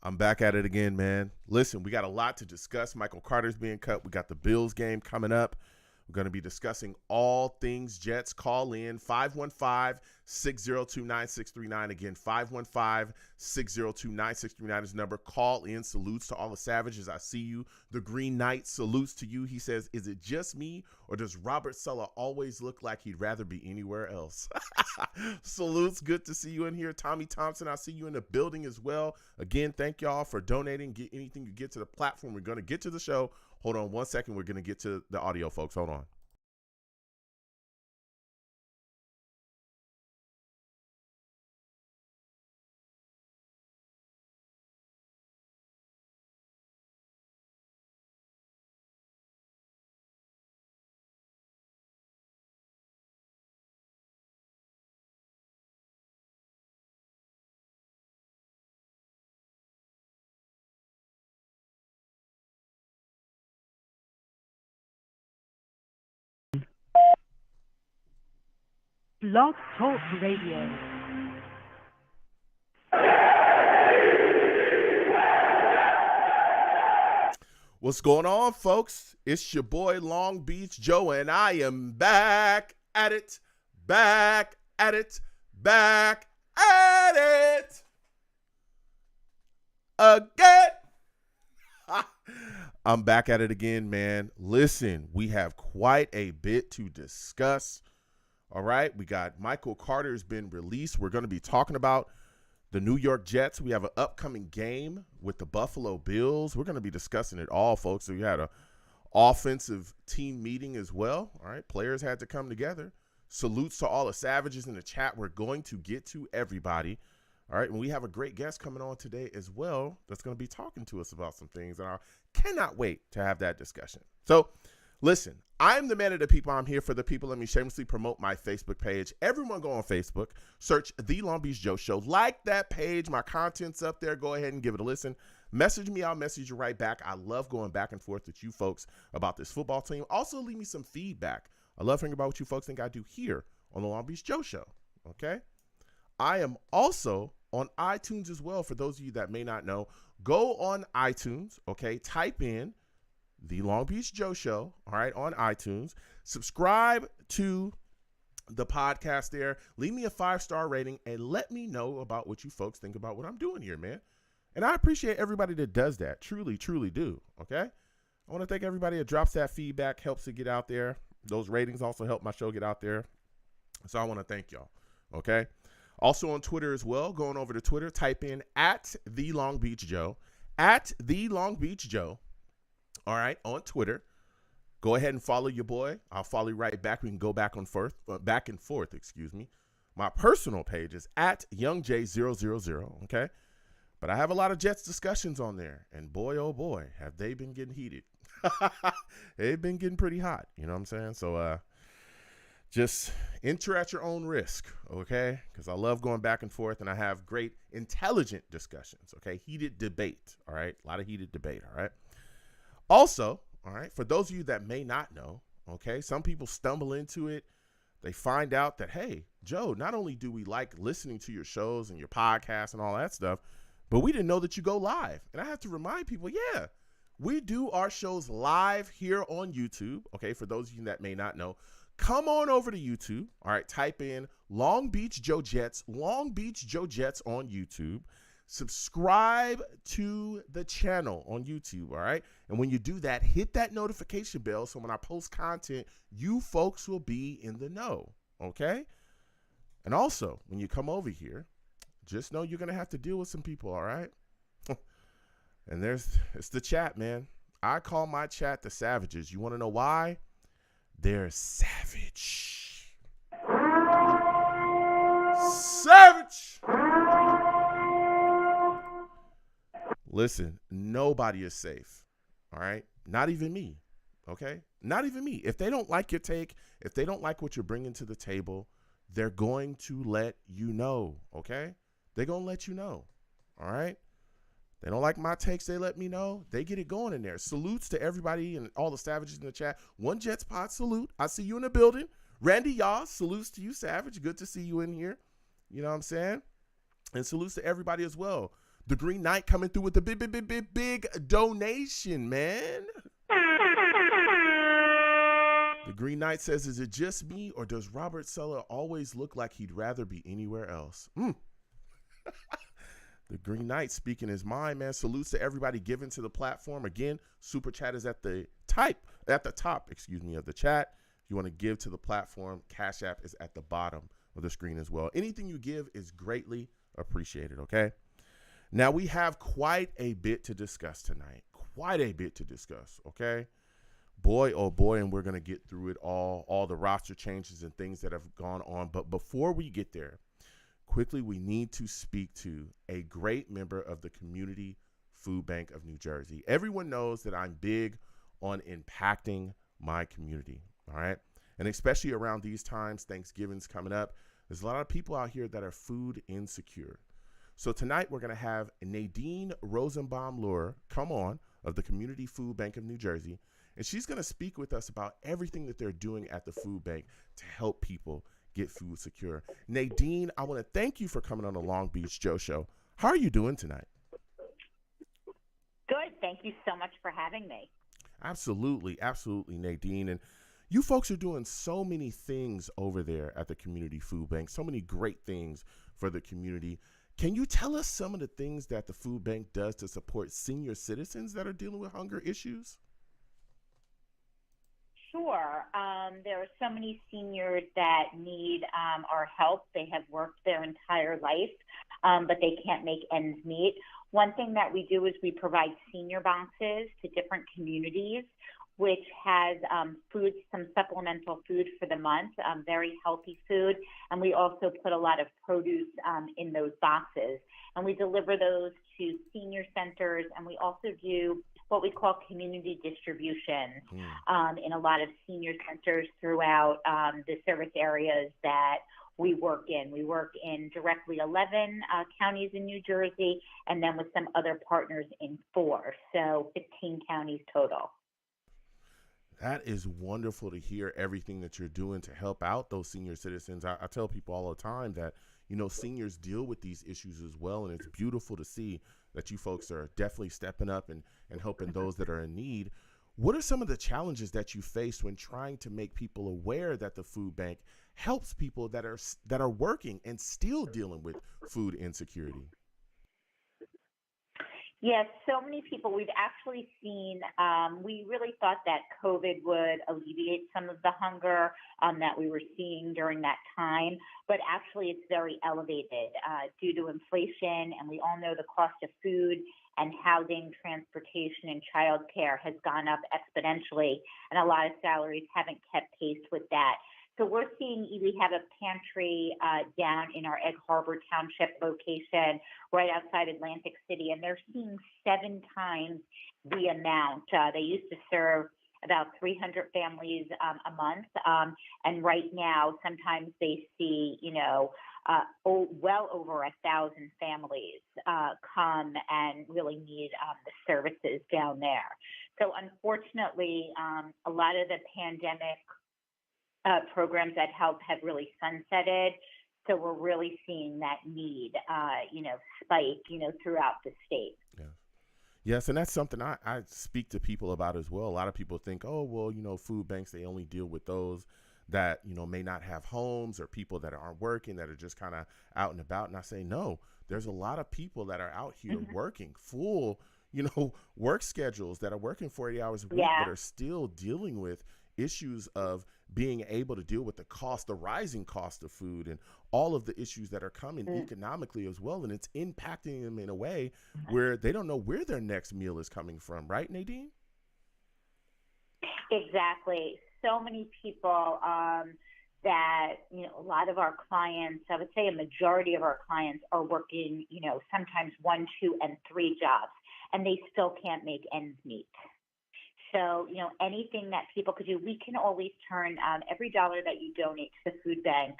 I'm back at it again, man. Listen, we got a lot to discuss. Michael Carter's being cut. We got the Bills game coming up. We're going to be discussing all things Jets. Call in 515-602-9639. Again, 515-602-9639 is the number. Call in. Salutes to all the savages. I see you. The Green Knight salutes to you. He says, is it just me or does Robert Saleh always look like he'd rather be anywhere else? Salutes. Good to see you in here. Tommy Thompson, I see you in the building as well. Again, thank y'all for donating. Get anything you get to the platform. We're going to get to the show. Hold on one second. We're going to get to the audio, folks. Hold on. Blog Talk Radio. What's going on, folks? It's your boy Long Beach Joe, and I am back at it, back at it, back at it again. I'm back at it again, man. Listen, we have quite a bit to discuss. All right, we got Michael Carter's been released. We're going to be talking about the New York Jets. We have an upcoming game with the Buffalo Bills. We're going to be discussing it all, folks. So we had an offensive team meeting as well. All right, players had to come together. Salutes to all the savages in the chat. We're going to get to everybody. All right, and we have a great guest coming on today as well that's going to be talking to us about some things, and I cannot wait to have that discussion. So, listen, I'm the man of the people. I'm here for the people. Let me shamelessly promote my Facebook page. Everyone go on Facebook, search The Long Beach Joe Show. Like that page. My content's up there. Go ahead and give it a listen. Message me. I'll message you right back. I love going back and forth with you folks about this football team. Also, leave me some feedback. I love hearing about what you folks think I do here on The Long Beach Joe Show. Okay? I am also on iTunes as well. For those of you that may not know, go on iTunes, okay? Type in The Long Beach Joe Show, all right, on iTunes. Subscribe to the podcast there. Leave me a 5-star rating and let me know about what you folks think about what I'm doing here, man. And I appreciate everybody that does that. Truly, truly do, okay? I want to thank everybody that drops that feedback, helps it get out there. Those ratings also help my show get out there. So I want to thank y'all, okay? Also on Twitter as well. Going over to Twitter, type in at The Long Beach Joe, at The Long Beach Joe. All right, on Twitter. Go ahead and follow your boy. I'll follow you right back. We can go back and forth. My personal page is at YoungJ000, okay? But I have a lot of Jets discussions on there. And boy, oh boy, have they been getting heated. They've been getting pretty hot. You know what I'm saying? So just enter at your own risk, okay? Because I love going back and forth, and I have great, intelligent discussions, okay? Heated debate, all right? A lot of heated debate, all right? Also, all right, for those of you that may not know, okay, some people stumble into it. They find out that, hey, Joe, not only do we like listening to your shows and your podcasts and all that stuff, but we didn't know that you go live. And I have to remind people, yeah, we do our shows live here on YouTube, okay, for those of you that may not know. Come on over to YouTube, all right, type in Long Beach Joe Jets, Long Beach Joe Jets on YouTube. Subscribe to the channel on YouTube, all right? And when you do that, hit that notification bell so when I post content, you folks will be in the know, okay? And also, when you come over here, just know you're going to have to deal with some people, all right? And it's the chat, man. I call my chat the savages. You want to know why? They're savage. Savage! Listen, nobody is safe, all right? Not even me, okay? Not even me. If they don't like your take, if they don't like what you're bringing to the table, they're going to let you know, okay? They're going to let you know, all right? They don't like my takes, they let me know. They get it going in there. Salutes to everybody and all the savages in the chat. One Jets Pod salute. I see you in the building. Randy Yaw, salutes to you, Savage. Good to see you in here. You know what I'm saying? And salutes to everybody as well. The Green Knight coming through with the big donation, man. The Green Knight says, is it just me or does Robert Sella always look like he'd rather be anywhere else? The Green Knight speaking his mind, man. Salutes to everybody giving to the platform. Again, Super Chat is at the top, of the chat. If you want to give to the platform, Cash App is at the bottom of the screen as well. Anything you give is greatly appreciated, okay? Now, we have quite a bit to discuss tonight. Okay? Boy, oh boy, and we're going to get through it all the roster changes and things that have gone on. But before we get there, quickly, we need to speak to a great member of the Community Food Bank of New Jersey. Everyone knows that I'm big on impacting my community, all right? And especially around these times, Thanksgiving's coming up, there's a lot of people out here that are food insecure. So tonight we're going to have Nadine Rosenbaum-Lohr come on of the Community Food Bank of New Jersey, and she's going to speak with us about everything that they're doing at the food bank to help people get food secure. Nadine, I want to thank you for coming on the Long Beach Joe Show. How are you doing tonight? Good. Thank you so much for having me. Absolutely, Nadine. And you folks are doing so many things over there at the Community Food Bank, so many great things for the community. Can you tell us some of the things that the food bank does to support senior citizens that are dealing with hunger issues? Sure. There are so many seniors that need our help. They have worked their entire life, but they can't make ends meet. One thing that we do is we provide senior boxes to different communities, which has food, some supplemental food for the month, very healthy food. And we also put a lot of produce in those boxes. And we deliver those to senior centers, and we also do what we call community distribution in a lot of senior centers throughout the service areas that we work in. We work in directly 11 counties in New Jersey, and then with some other partners in 4, so 15 counties total. That is wonderful to hear everything that you're doing to help out those senior citizens. I tell people all the time that, you know, seniors deal with these issues as well, and it's beautiful to see that you folks are definitely stepping up and helping those that are in need. What are some of the challenges that you face when trying to make people aware that the food bank helps people that are working and still dealing with food insecurity? Yes, so many people. We've actually seen, we really thought that COVID would alleviate some of the hunger that we were seeing during that time, but actually it's very elevated due to inflation, and we all know the cost of food and housing, transportation, and childcare has gone up exponentially, and a lot of salaries haven't kept pace with that. So we're seeing, we have a pantry down in our Egg Harbor Township location right outside Atlantic City, and they're seeing 7 times the amount. They used to serve about 300 families a month, and right now sometimes they see, well over 1,000 families come and really need the services down there. So unfortunately, a lot of the pandemic programs that help have really sunsetted. So we're really seeing that need, spike, throughout the state. Yeah. Yes, and that's something I speak to people about as well. A lot of people think, oh, well, food banks, they only deal with those that, may not have homes or people that aren't working, that are just kind of out and about. And I say, no, there's a lot of people that are out here working full, work schedules, that are working 40 hours a week, but are still dealing with issues of being able to deal with the rising cost of food and all of the issues that are coming economically as well. And it's impacting them in a way where they don't know where their next meal is coming from. Right, Nadine? Exactly. So many people that, a lot of our clients, I would say a majority of our clients are working, sometimes 1, 2, and 3 jobs, and they still can't make ends meet. So, anything that people could do, we can always turn every dollar that you donate to the food bank,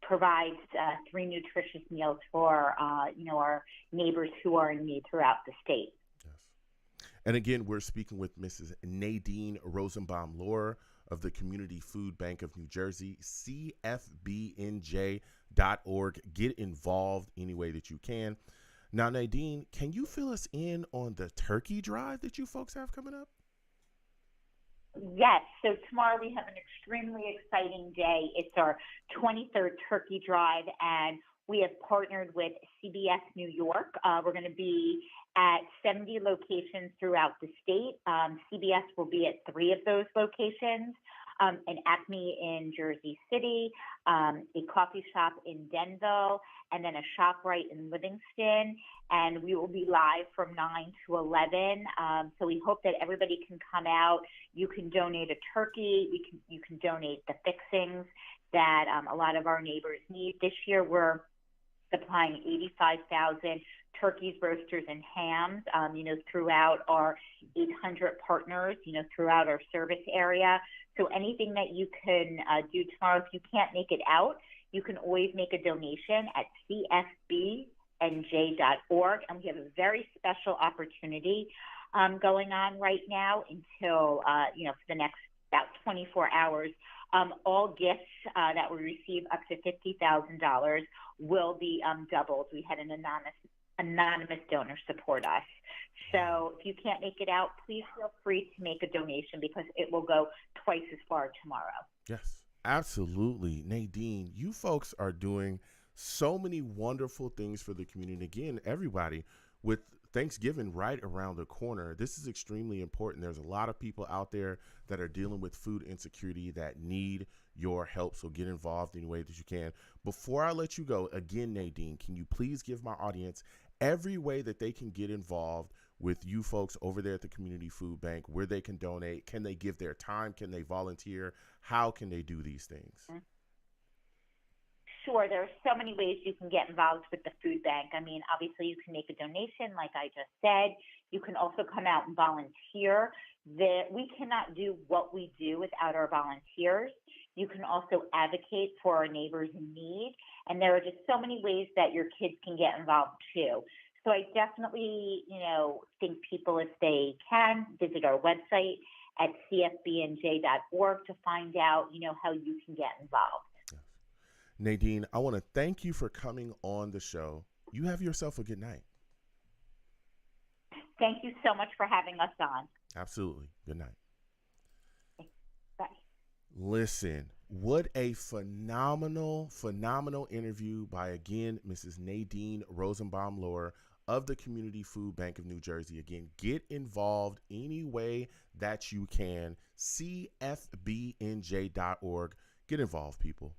provides 3 nutritious meals for, our neighbors who are in need throughout the state. Yes. And again, we're speaking with Mrs. Nadine Rosenbaum-Lohr of the Community Food Bank of New Jersey, CFBNJ.org. Get involved any way that you can. Now, Nadine, can you fill us in on the turkey drive that you folks have coming up? Yes. So tomorrow we have an extremely exciting day. It's our 23rd Turkey Drive, and we have partnered with CBS New York. We're going to be at 70 locations throughout the state. CBS will be at 3 of those locations. An Acme in Jersey City, a coffee shop in Denville, and then a ShopRite in Livingston. And we will be live from 9 to 11. So we hope that everybody can come out. You can donate a turkey. You can donate the fixings that a lot of our neighbors need. This year we're supplying 85,000 turkeys, roasters, and hams, throughout our 800 partners, throughout our service area. So anything that you can do tomorrow, if you can't make it out, you can always make a donation at cfbnj.org. And we have a very special opportunity going on right now until, for the next about 24 hours. All gifts that we receive up to $50,000 will be doubled. We had an anonymous donor support us. So if you can't make it out, please feel free to make a donation because it will go twice as far tomorrow. Yes, absolutely. Nadine, you folks are doing so many wonderful things for the community. Again, everybody, with Thanksgiving right around the corner, this is extremely important. There's a lot of people out there that are dealing with food insecurity that need your help. So get involved any way that you can. Before I let you go, again, Nadine, can you please give my audience every way that they can get involved with you folks over there at the Community Food Bank, where they can donate? Can they give their time? Can they volunteer? How can they do these things? Sure. There are so many ways you can get involved with the food bank. I mean, obviously you can make a donation, like I just said. You can also come out and volunteer. We cannot do what we do without our volunteers. You can also advocate for our neighbors in need. And there are just so many ways that your kids can get involved too. So I definitely, think people, if they can, visit our website at cfbnj.org to find out, how you can get involved. Nadine, I want to thank you for coming on the show. You have yourself a good night. Thank you so much for having us on. Absolutely. Good night. Bye. Listen, what a phenomenal interview by, again, Mrs. Nadine Rosenbaum-Lohr of the Community Food Bank of New Jersey. Again, get involved any way that you can. cfbnj.org. Get involved, people.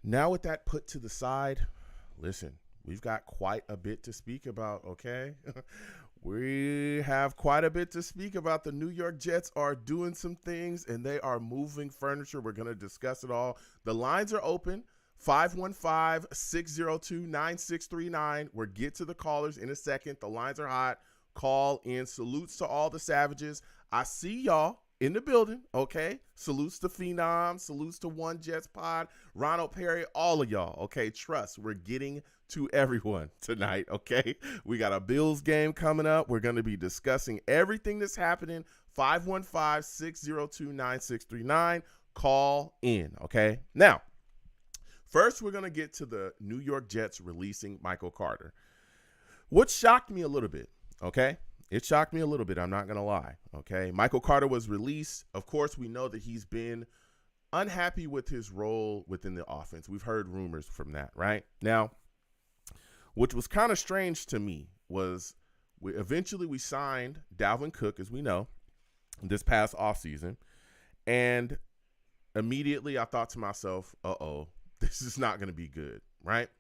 Now, with that put to the side, listen, we've got quite a bit to speak about, okay? We have quite a bit to speak about. The New York Jets are doing some things, and they are moving furniture. We're going to discuss it all. The lines are open, 515-602-9639. We'll get to the callers in a second. The lines are hot. Call in. Salutes to all the Savages. I see y'all in the building, okay? Salutes to Phenom, salutes to One Jets Pod, Ronald Perry, all of y'all, okay? Trust, we're getting to everyone tonight, okay? We got a Bills game coming up. We're going to be discussing everything that's happening. 515-602-9639. Call in, okay? Now, first we're going to get to the New York Jets releasing Michael Carter. What shocked me a little bit, okay? It shocked me a little bit. I'm not going to lie. Okay. Michael Carter was released. Of course, we know that he's been unhappy with his role within the offense. We've heard rumors from that, right? Now, what was kind of strange to me was we signed Dalvin Cook, as we know, this past offseason. And immediately I thought to myself, this is not going to be good, right?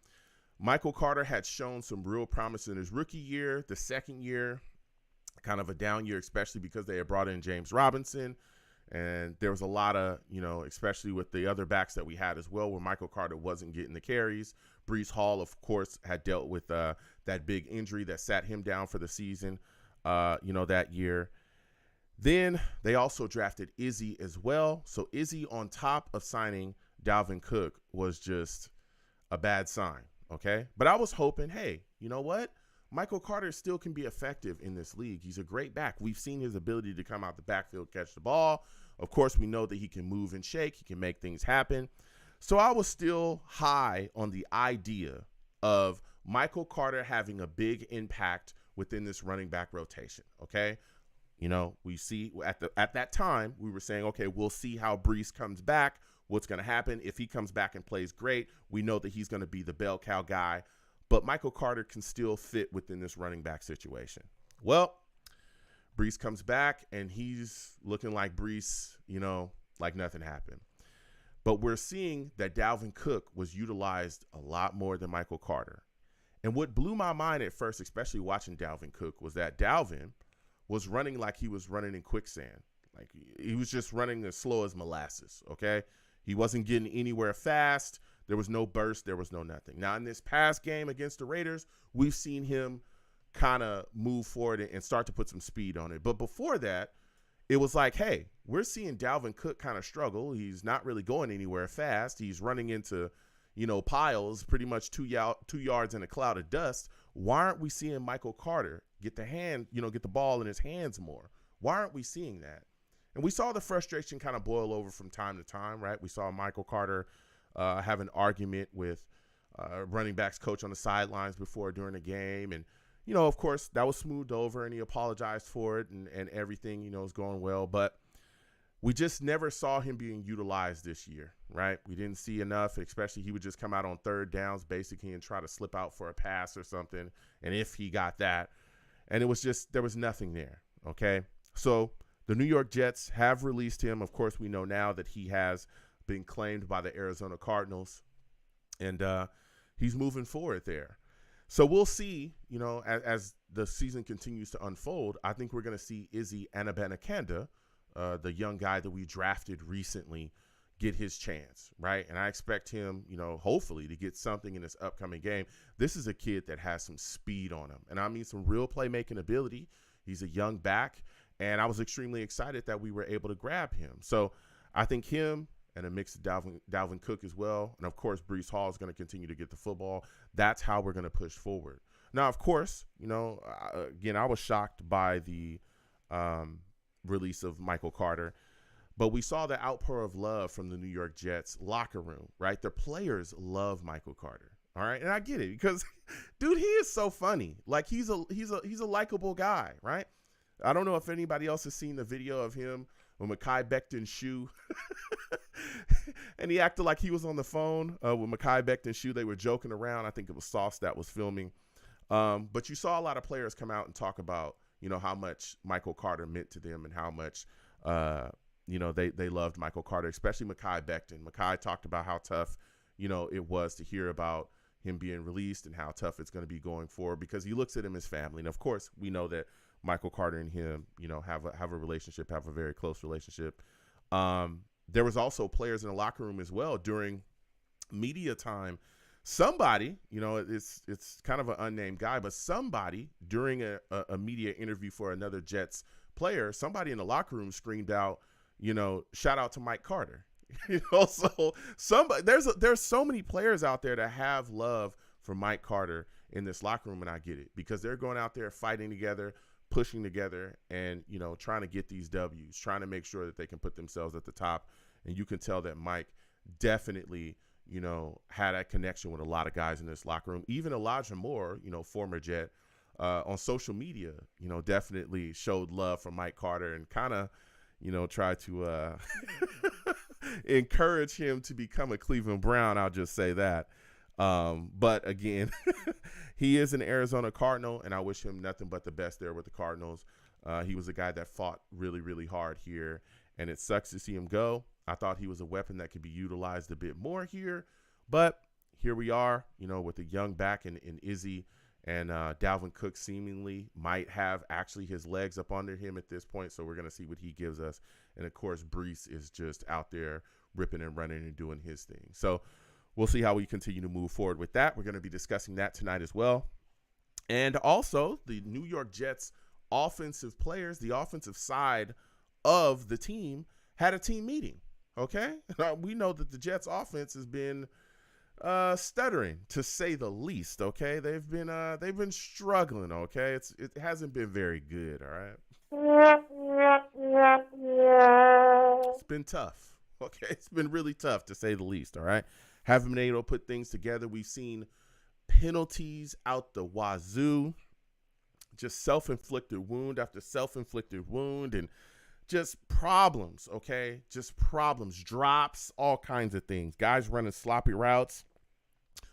Michael Carter had shown some real promise in his rookie year. The second year, kind of a down year, especially because they had brought in James Robinson. And there was a lot of, especially with the other backs that we had as well, where Michael Carter wasn't getting the carries. Breece Hall, of course, had dealt with that big injury that sat him down for the season, that year. Then they also drafted Izzy as well. So Izzy, on top of signing Dalvin Cook, was just a bad sign, okay? But I was hoping, hey, you know what? Michael Carter still can be effective in this league. He's a great back. We've seen his ability to come out the backfield, catch the ball. Of course, we know that he can move and shake. He can make things happen. So I was still high on the idea of Michael Carter having a big impact within this running back rotation. Okay. You know, we see at that time, we were saying, okay, we'll see how Breece comes back. What's going to happen if he comes back and plays great? We know that he's going to be the bell cow guy, but Michael Carter can still fit within this running back situation. Well, Breece comes back and he's looking like Breece, you know, like nothing happened. But we're seeing that Dalvin Cook was utilized a lot more than Michael Carter. And what blew my mind at first, especially watching Dalvin Cook, was that Dalvin was running like he was running in quicksand. Like he was just running as slow as molasses, okay? He wasn't getting anywhere fast. There was no burst. There was no nothing. Now, in this past game against the Raiders, we've seen him kind of move forward and start to put some speed on it. But before that, it was like, hey, we're seeing Dalvin Cook kind of struggle. He's not really going anywhere fast. He's running into, you know, piles, pretty much 2 yards in a cloud of dust. Why aren't we seeing Michael Carter get the ball in his hands more? Why aren't we seeing that? And we saw the frustration kind of boil over from time to time, right? We saw Michael Carter have an argument with running backs coach on the sidelines during the game. And, you know, of course, that was smoothed over and he apologized for it and everything, you know, is going well. But we just never saw him being utilized this year, right? We didn't see enough, especially he would just come out on third downs basically and try to slip out for a pass or something. And if he got that, and it was just, there was nothing there, okay? So the New York Jets have released him. Of course, we know now that he has been claimed by the Arizona Cardinals, and he's moving forward there. So we'll see, you know, as the season continues to unfold, I think we're going to see Izzy Anabenakanda, the young guy that we drafted recently, get his chance, right? And I expect him, you know, hopefully to get something in this upcoming game. This is a kid that has some speed on him, and I mean some real playmaking ability. He's a young back, and I was extremely excited that we were able to grab him. So I think him and a mix of Dalvin Cook as well, and of course Breece Hall is going to continue to get the football. That's how we're going to push forward. Now, of course, you know, again, I was shocked by the release of Michael Carter, but we saw the outpour of love from the New York Jets locker room, right? The players love Michael Carter. All right. And I get it because dude, he is so funny. Like he's a likable guy, right? I don't know if anybody else has seen the video of him with Mekhi Becton's shoe. And he acted like he was on the phone with Mekhi Becton's shoe. They were joking around. I think it was Sauce that was filming. But you saw a lot of players come out and talk about, you know, how much Michael Carter meant to them and how much, you know, they loved Michael Carter, especially Mekhi Becton. Mekhi talked about how tough, you know, it was to hear about him being released and how tough it's going to be going forward because he looks at him as family. And of course, we know that Michael Carter and him, you know, have a relationship, have a very close relationship. There was also players in the locker room as well during media time. Somebody, you know, it's kind of an unnamed guy, but somebody during a media interview for another Jets player, somebody in the locker room screamed out, you know, shout out to Mike Carter. You know, so there's so many players out there that have love for Mike Carter in this locker room, and I get it because they're going out there fighting together, pushing together, and, you know, trying to get these W's, trying to make sure that they can put themselves at the top. And you can tell that Mike definitely, you know, had a connection with a lot of guys in this locker room. Even Elijah Moore, you know, former Jet, on social media, you know, definitely showed love for Mike Carter and kind of, you know, tried to encourage him to become a Cleveland Brown. I'll just say that. But again, he is an Arizona Cardinal, and I wish him nothing but the best there with the Cardinals. He was a guy that fought really, really hard here, and it sucks to see him go. I thought he was a weapon that could be utilized a bit more here, but here we are, you know, with a young back in Izzy, and Dalvin Cook seemingly might have actually his legs up under him at this point, so we're going to see what he gives us. And, of course, Breece is just out there ripping and running and doing his thing. So we'll see how we continue to move forward with that. We're going to be discussing that tonight as well. And also the New York Jets offensive players, the offensive side of the team, had a team meeting, okay? We know that the Jets offense has been stuttering, to say the least, okay? They've been struggling, okay? It hasn't been very good, all right? It's been tough, Okay, it's been really tough to say the least. All right, haven't been able to put things together. We've seen penalties out the wazoo, just self-inflicted wound after self-inflicted wound, and just problems. Okay, just problems, drops, all kinds of things. Guys running sloppy routes,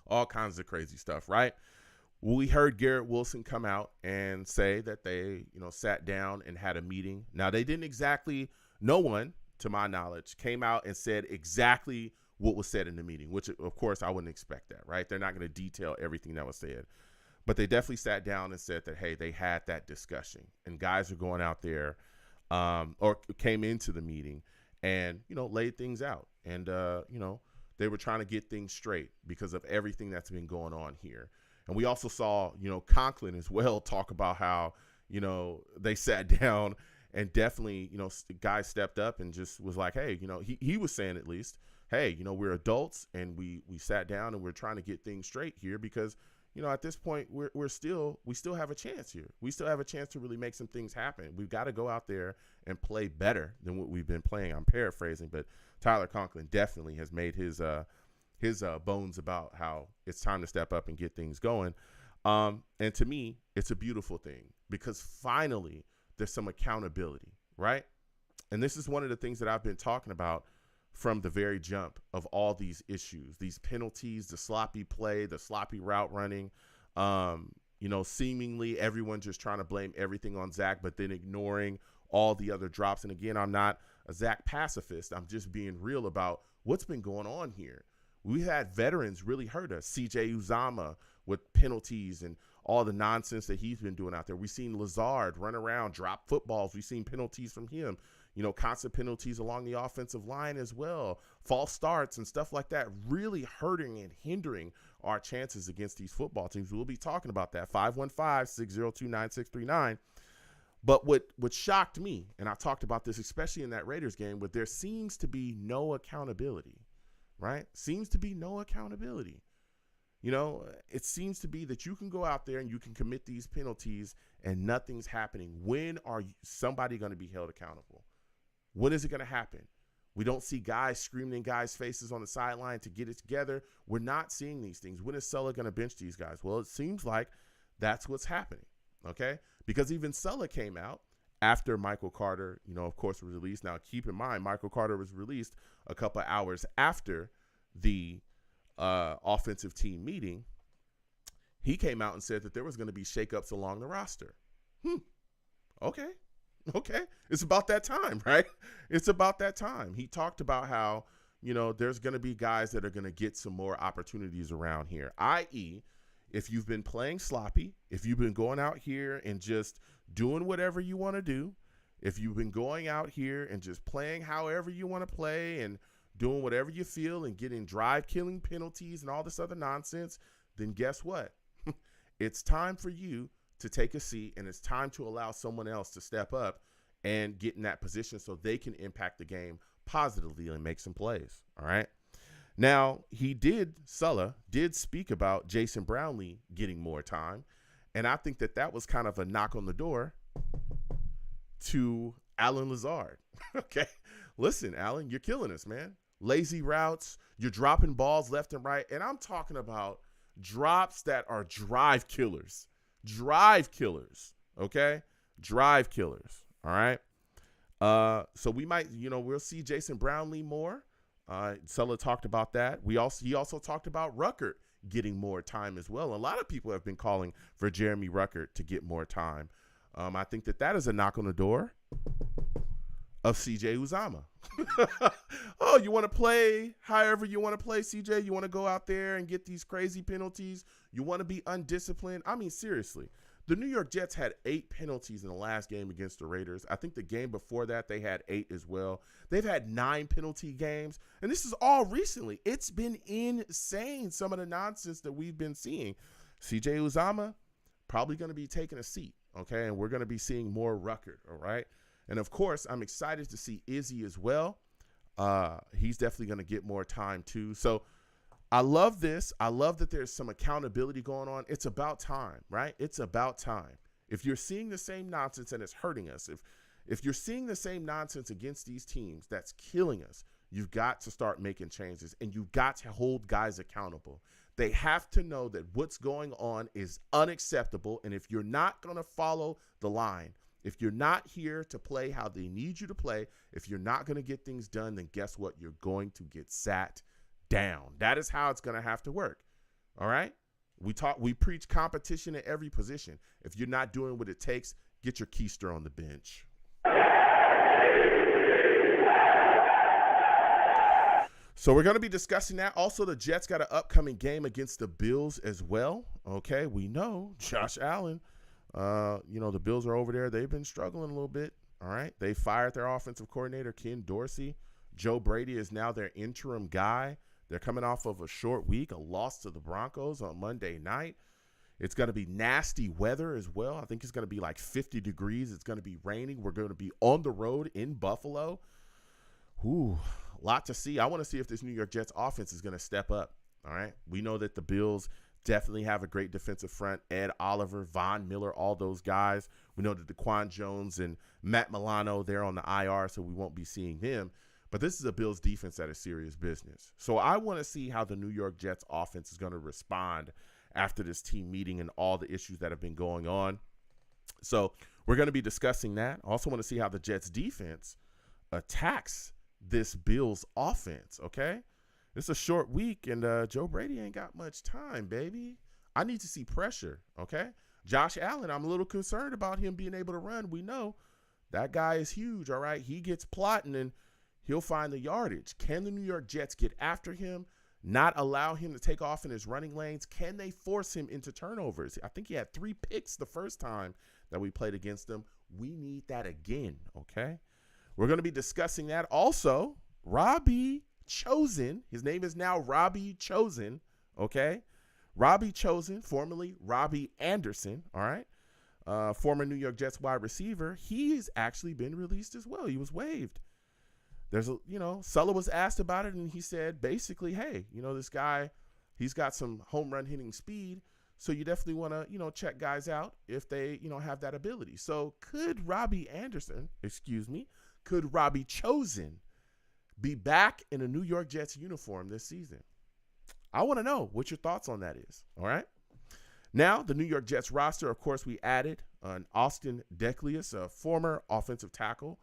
all kinds of crazy stuff. Right. We heard Garrett Wilson come out and say that they, sat down and had a meeting. Now, they didn't exactly, no one, to my knowledge, came out and said exactly what was said in the meeting, which, of course, I wouldn't expect that, right? They're not going to detail everything that was said. But they definitely sat down and said that, hey, they had that discussion. And guys are going out there or came into the meeting and, laid things out. And, they were trying to get things straight because of everything that's been going on here. And we also saw, Conklin as well talk about how, they sat down and definitely, guys stepped up and just was like, hey, he was saying at least, hey, we're adults and we sat down and we're trying to get things straight here because, at this point we still have a chance here. We still have a chance to really make some things happen. We've got to go out there and play better than what we've been playing. I'm paraphrasing, but Tyler Conklin definitely has made his bones about how it's time to step up and get things going. And to me, it's a beautiful thing because finally there's some accountability, right? And this is one of the things that I've been talking about from the very jump of all these issues, these penalties, the sloppy play, the sloppy route running, seemingly everyone just trying to blame everything on Zach, but then ignoring all the other drops. And again, I'm not a Zach pacifist. I'm just being real about what's been going on here. We had veterans really hurt us. CJ Uzama with penalties and all the nonsense that he's been doing out there. We've seen Lazard run around, drop footballs. We've seen penalties from him, constant penalties along the offensive line as well, false starts and stuff like that, really hurting and hindering our chances against these football teams. We'll be talking about that, 515-602-9639. But what shocked me, and I talked about this especially in that Raiders game, but there seems to be no accountability. Right? Seems to be no accountability. It seems to be that you can go out there and you can commit these penalties and nothing's happening. When are somebody going to be held accountable? When is it going to happen? We don't see guys screaming in guys' faces on the sideline to get it together. We're not seeing these things. When is Sulla going to bench these guys? Well, it seems like that's what's happening. Okay? Because even Sulla came out after Michael Carter, of course, was released. Now, keep in mind, Michael Carter was released a couple of hours after the offensive team meeting. He came out and said that there was going to be shakeups along the roster. Okay. It's about that time, right? It's about that time. He talked about how, there's going to be guys that are going to get some more opportunities around here, i.e., if you've been playing sloppy, if you've been going out here and just doing whatever you want to do, if you've been going out here and just playing however you want to play and doing whatever you feel and getting drive-killing penalties and all this other nonsense, then guess what? It's time for you to take a seat, and it's time to allow someone else to step up and get in that position so they can impact the game positively and make some plays, all right? Now, Sulla did speak about Jason Brownlee getting more time, and I think that was kind of a knock on the door to Allen Lazard. Okay, listen, Allen, you're killing us, man. Lazy routes, you're dropping balls left and right, and I'm talking about drops that are drive killers, okay? Drive killers, all right? So we might, we'll see Jason Brownlee more. Sulla talked about that. He also talked about Ruckert getting more time as well. A lot of people have been calling for Jeremy Ruckert to get more time. I think that is a knock on the door of CJ Uzama. Oh, you want to play however you want to play, CJ? You want to go out there and get these crazy penalties? You want to be undisciplined? I mean, seriously. The New York Jets had 8 penalties in the last game against the Raiders. I think the game before that, they had 8 as well. They've had 9 penalty games, and this is all recently. It's been insane, some of the nonsense that we've been seeing. CJ Uzama probably going to be taking a seat, okay? And we're going to be seeing more Ruckert, all right? And, of course, I'm excited to see Izzy as well. He's definitely going to get more time, too. So, I love this. I love that there's some accountability going on. It's about time, right? It's about time. If you're seeing the same nonsense and it's hurting us, if you're seeing the same nonsense against these teams that's killing us, You've got to start making changes, and you've got to hold guys accountable. They have to know that what's going on is unacceptable, and if you're not going to follow the line, if you're not here to play how they need you to play, if you're not going to get things done, then guess what? You're going to get sat down. That is how it's going to have to work. All right? We preach competition at every position. If you're not doing what it takes, get your keister on the bench. So we're going to be discussing that. Also, the Jets got an upcoming game against the Bills as well. Okay, we know Josh Allen. The Bills are over there. They've been struggling a little bit. All right, they fired their offensive coordinator, Ken Dorsey. Joe Brady is now their interim guy. They're coming off of a short week, a loss to the Broncos on Monday night. It's going to be nasty weather as well. I think it's going to be like 50 degrees. It's going to be raining. We're going to be on the road in Buffalo. Ooh, a lot to see. I want to see if this New York Jets offense is going to step up. All right. We know that the Bills definitely have a great defensive front. Ed Oliver, Von Miller, all those guys. We know that DeQuan Jones and Matt Milano, they're on the IR, so we won't be seeing them. But this is a Bills defense that is serious business. So I want to see how the New York Jets offense is going to respond after this team meeting and all the issues that have been going on. So we're going to be discussing that. I also want to see how the Jets defense attacks this Bills offense, okay? It's a short week, and Joe Brady ain't got much time, baby. I need to see pressure, okay? Josh Allen, I'm a little concerned about him being able to run. We know that guy is huge, all right? He gets plotting, and he'll find the yardage. Can the New York Jets get after him, not allow him to take off in his running lanes? Can they force him into turnovers? I think he had 3 picks the first time that we played against them. We need that again, okay? We're going to be discussing that. Also, Robbie Chosen, his name is now Robbie Chosen, okay? Robbie Chosen, formerly Robbie Anderson, all right? Former New York Jets wide receiver. He's actually been released as well. He was waived. Sulla was asked about it, and he said basically, hey, this guy, he's got some home run hitting speed, so you definitely want to, check guys out if they, have that ability. So could Robbie Chosen be back in a New York Jets uniform this season? I want to know what your thoughts on that is, all right? Now, the New York Jets roster, of course, we added an Austin Declius, a former offensive tackle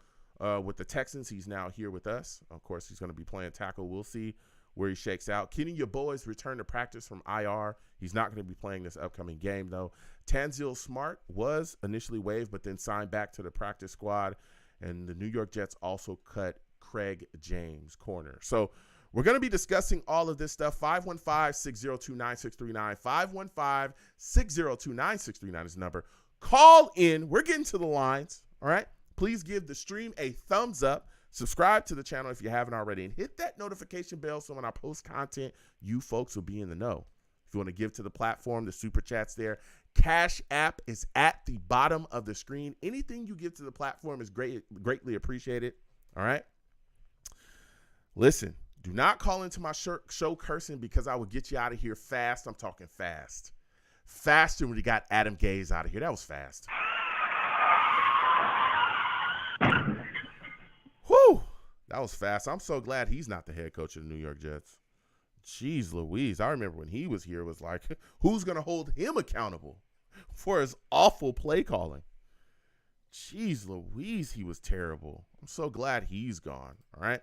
with the Texans. He's now here with us. Of course, he's going to be playing tackle. We'll see where he shakes out. Kenny Yeboah's returned to practice from IR. He's not going to be playing this upcoming game, though. Tanzil Smart was initially waived, but then signed back to the practice squad. And the New York Jets also cut Craig James, corner. So we're going to be discussing all of this stuff. 515-602-9639. 515-602-9639 is the number. Call in. We're getting to the lines, all right? Please give the stream a thumbs up. Subscribe to the channel if you haven't already. And hit that notification bell so when I post content, you folks will be in the know. If you want to give to the platform, the Super Chat's there. Cash App is at the bottom of the screen. Anything you give to the platform is greatly appreciated. All right? Listen, do not call into my show cursing because I will get you out of here fast. I'm talking fast. Faster when you got Adam Gase out of here. That was fast. Whew. That was fast. I'm so glad he's not the head coach of the New York Jets. Jeez Louise. I remember when he was here, it was like, who's going to hold him accountable for his awful play calling? Jeez Louise, he was terrible. I'm so glad he's gone. All right.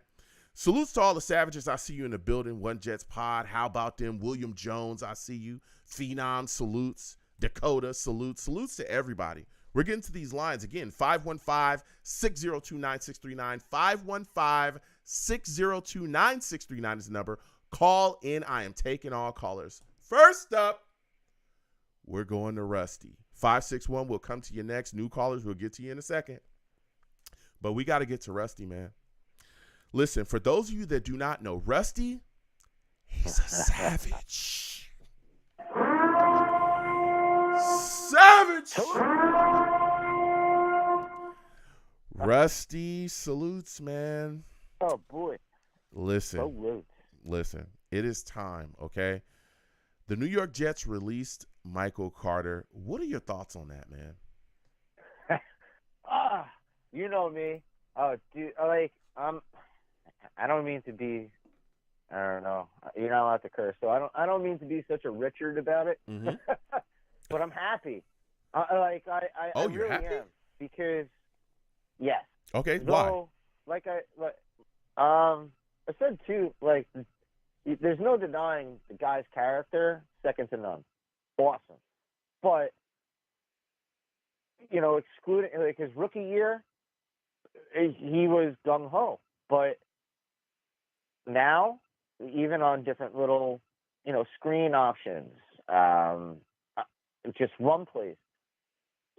Salutes to all the Savages. I see you in the building. One Jets pod. How about them? William Jones, I see you. Phenom, salutes. Dakota, salutes. Salutes to everybody. We're getting to these lines again. 515-602-9639. 515-602-9639 is the number. Call in. I am taking all callers. First up, we're going to Rusty. 561, we'll come to you next. New callers, we'll get to you in a second. But we got to get to Rusty, man. Listen, for those of you that do not know, Rusty, he's a savage. Savage! Rusty, salutes, man. Oh, boy. Listen, it is time, okay? The New York Jets released Michael Carter. What are your thoughts on that, man? You know me. Oh, dude, I don't mean to be, I don't know. You're not allowed to curse, so I don't mean to be such a Richard about it. Mhm. But I'm happy. I Oh, really you're happy? am because yes. Okay, Though, why? I said too, like, there's no denying the guy's character, second to none. Awesome. But, excluding, like, his rookie year, he was gung-ho. But now, even on different little, screen options, just run plays,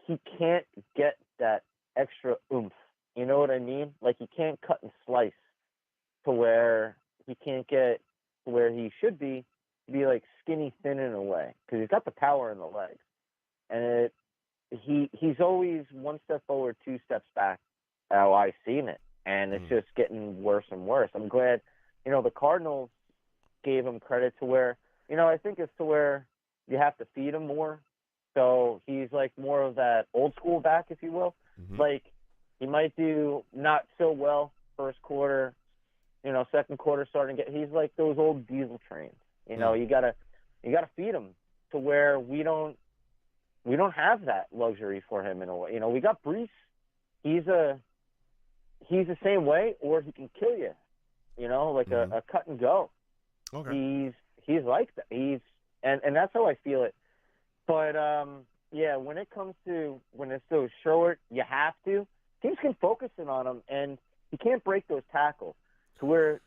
he can't get that extra oomph. You know what I mean? Like, he can't cut and slice to where he can't get to where he should be like skinny thin in a way, because he's got the power in the legs, and he's always one step forward, two steps back. How I've seen it, and it's just getting worse and worse. I'm glad, the Cardinals gave him credit to where, I think it's to where you have to feed him more, so he's like more of that old school back, if you will. Mhm. Like, he might do not so well first quarter, second quarter starting to get. He's like those old diesel trains. You gotta feed him to where we don't have that luxury for him in a way. We got Brees. He's the same way, or he can kill you. Like a cut and go. Okay. He's like that. And that's how I feel it. But yeah, when it comes to when it's so short, you have to. Teams can focus in on him, and he can't break those tackles. To where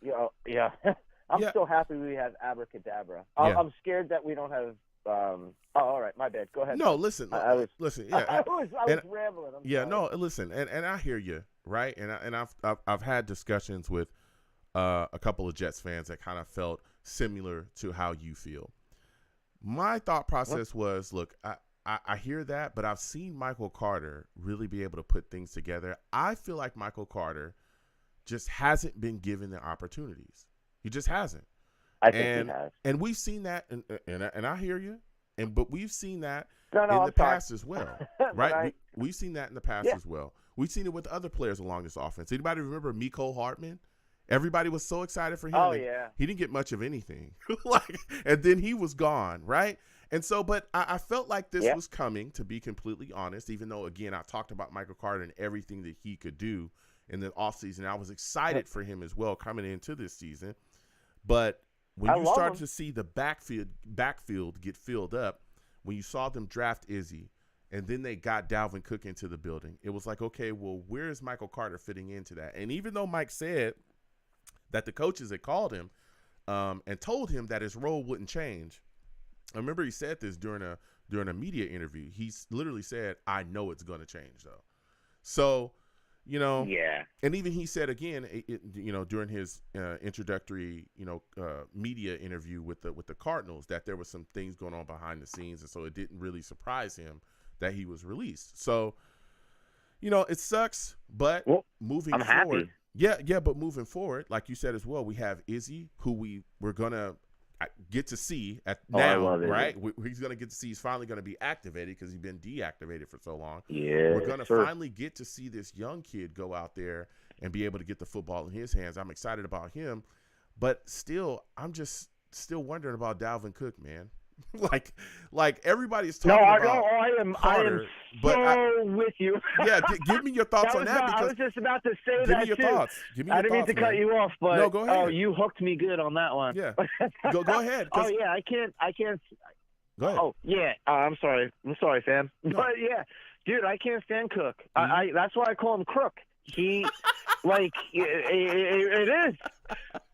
I'm so happy we have Abracadabra. Yeah. I'm scared that we don't have. All right, my bad. Go ahead. No, listen. Listen. Yeah, I was rambling. I'm sorry. no. Listen, and I hear you, right? And I've had discussions with a couple of Jets fans that kind of felt similar to how you feel. My thought process was, look, I hear that, but I've seen Michael Carter really be able to put things together. I feel like Michael Carter just hasn't been given the opportunities. He just hasn't. I think he has. And we've seen that, and I hear you, but we've seen that in the past as well, right? We've seen that in the past as well. We've seen it with other players along this offense. Anybody remember Mecole Hardman? Everybody was so excited for him. Oh, yeah. He didn't get much of anything. And then he was gone, right? And so, but I felt like this was coming, to be completely honest, even though, again, I talked about Michael Carter and everything that he could do in the offseason. I was excited for him as well coming into this season. But when you started to see the backfield get filled up, when you saw them draft Izzy, and then they got Dalvin Cook into the building, it was like, okay, well, where is Michael Carter fitting into that? And even though Mike said that the coaches had called him and told him that his role wouldn't change, I remember he said this during a media interview. He literally said, "I know it's going to change, though." So, and even he said again, during his introductory, media interview with the Cardinals, that there were some things going on behind the scenes, and so it didn't really surprise him that he was released. So, it sucks, but moving forward, happy. Yeah, but moving forward, like you said as well, we have Izzy, who we're gonna get to see now, right? He's gonna get to see. He's finally gonna be activated because he's been deactivated for so long. Yeah, we're gonna finally get to see this young kid go out there and be able to get the football in his hands. I'm excited about him, but still, I'm just still wondering about Dalvin Cook, man. like everybody's talking about. I am so with you. Yeah, give me your thoughts on that. I was just about to say give that me your too. thoughts. Give me your I didn't thoughts, mean to cut you off, but no, go ahead. Oh, you hooked me good on that one. Yeah, go ahead. Oh yeah, I can't. Go ahead. Oh yeah, I'm sorry, fam. No. But yeah, dude, I can't stand Cook. I that's why I call him Crook. He, like, it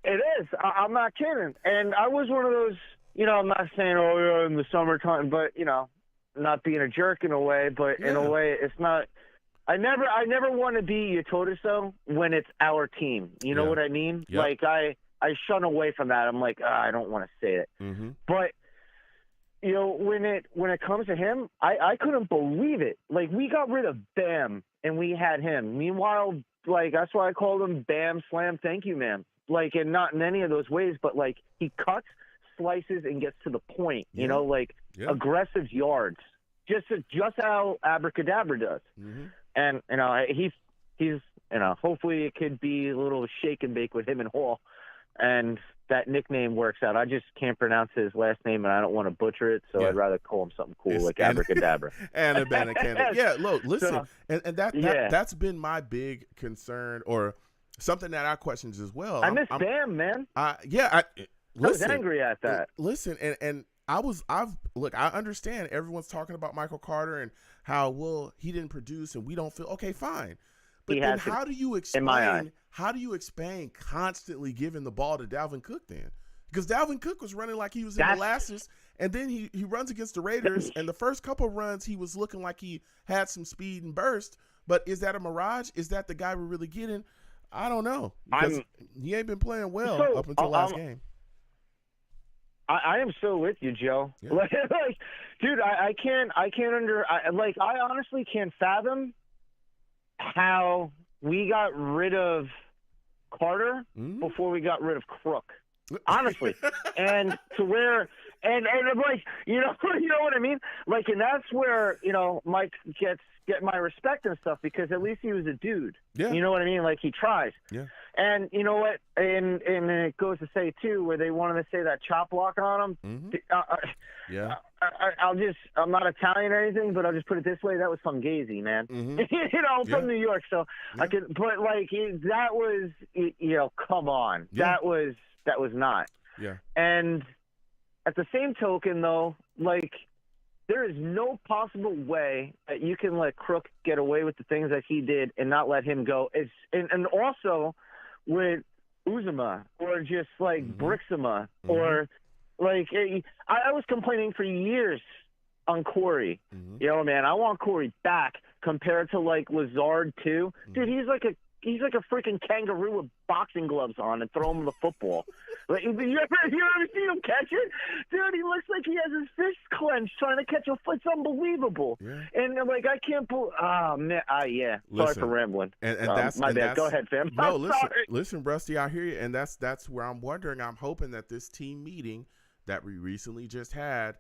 is. I'm not kidding. And I was one of those. I'm not saying, in the summertime, but, not being a jerk in a way, but in a way, it's not. I never want to be Yototo when it's our team. You know what I mean? Yep. Like, I shun away from that. I'm like, I don't want to say it. Mm-hmm. But, when it comes to him, I couldn't believe it. Like, we got rid of Bam, and we had him. Meanwhile, like, that's why I called him Bam Slam Thank You Man. Like, and not in any of those ways, but, like, he cuts, slices, and gets to the point, aggressive yards, just how Abracadabra does. Mm-hmm. And he's, hopefully it could be a little shake and bake with him and Hall, and that nickname works out. I just can't pronounce his last name, and I don't want to butcher it, so Yeah. I'd rather call him something cool It's like Abracadabra. Anabanacana. Yeah, look, listen, So, and that's been my big concern, or something that I questions as well. I miss Bam, man. I was angry at that. Listen, and I understand everyone's talking about Michael Carter and how, he didn't produce and we don't feel okay, fine. But then how do you explain constantly giving the ball to Dalvin Cook then? Because Dalvin Cook was running like he was in molasses, and then he runs against the Raiders, and the first couple of runs he was looking like he had some speed and burst. But is that a mirage? Is that the guy we're really getting? I don't know. Because he ain't been playing well up until last game. I am so with you, Joe. Yeah. Like, dude, I honestly can't fathom how we got rid of Carter before we got rid of Crook. Honestly. And to where and I'm like, you know what I mean? Like, and that's where, Mike get my respect and stuff, because at least he was a dude. Yeah. You know what I mean? Like, he tries. Yeah. And you know what? And it goes to say too, where they wanted to say that chop block on him. Yeah. I'm not Italian or anything, but I'll just put it this way: that was Fungazi, man. I'm from New York, so I could. But like, that was, come on, that was not. Yeah. And at the same token, though, like, there is no possible way that you can let Crook get away with the things that he did and not let him go. And also with Uzomah, or just like Brixima, or like, I was complaining for years on Corey. Man, I want Corey back compared to like Lazard too. Dude, he's like a freaking kangaroo with boxing gloves on and throw him the football. Like, you ever see him catch it? Dude, he looks like he has his fist clenched trying to catch a foot. It's unbelievable. Yeah. And like, I can't believe. Oh man, yeah. Sorry for rambling. And that's my bad. Go ahead, fam. No, listen, Rusty, I hear you, and that's where I'm wondering. I'm hoping that this team meeting that we recently just had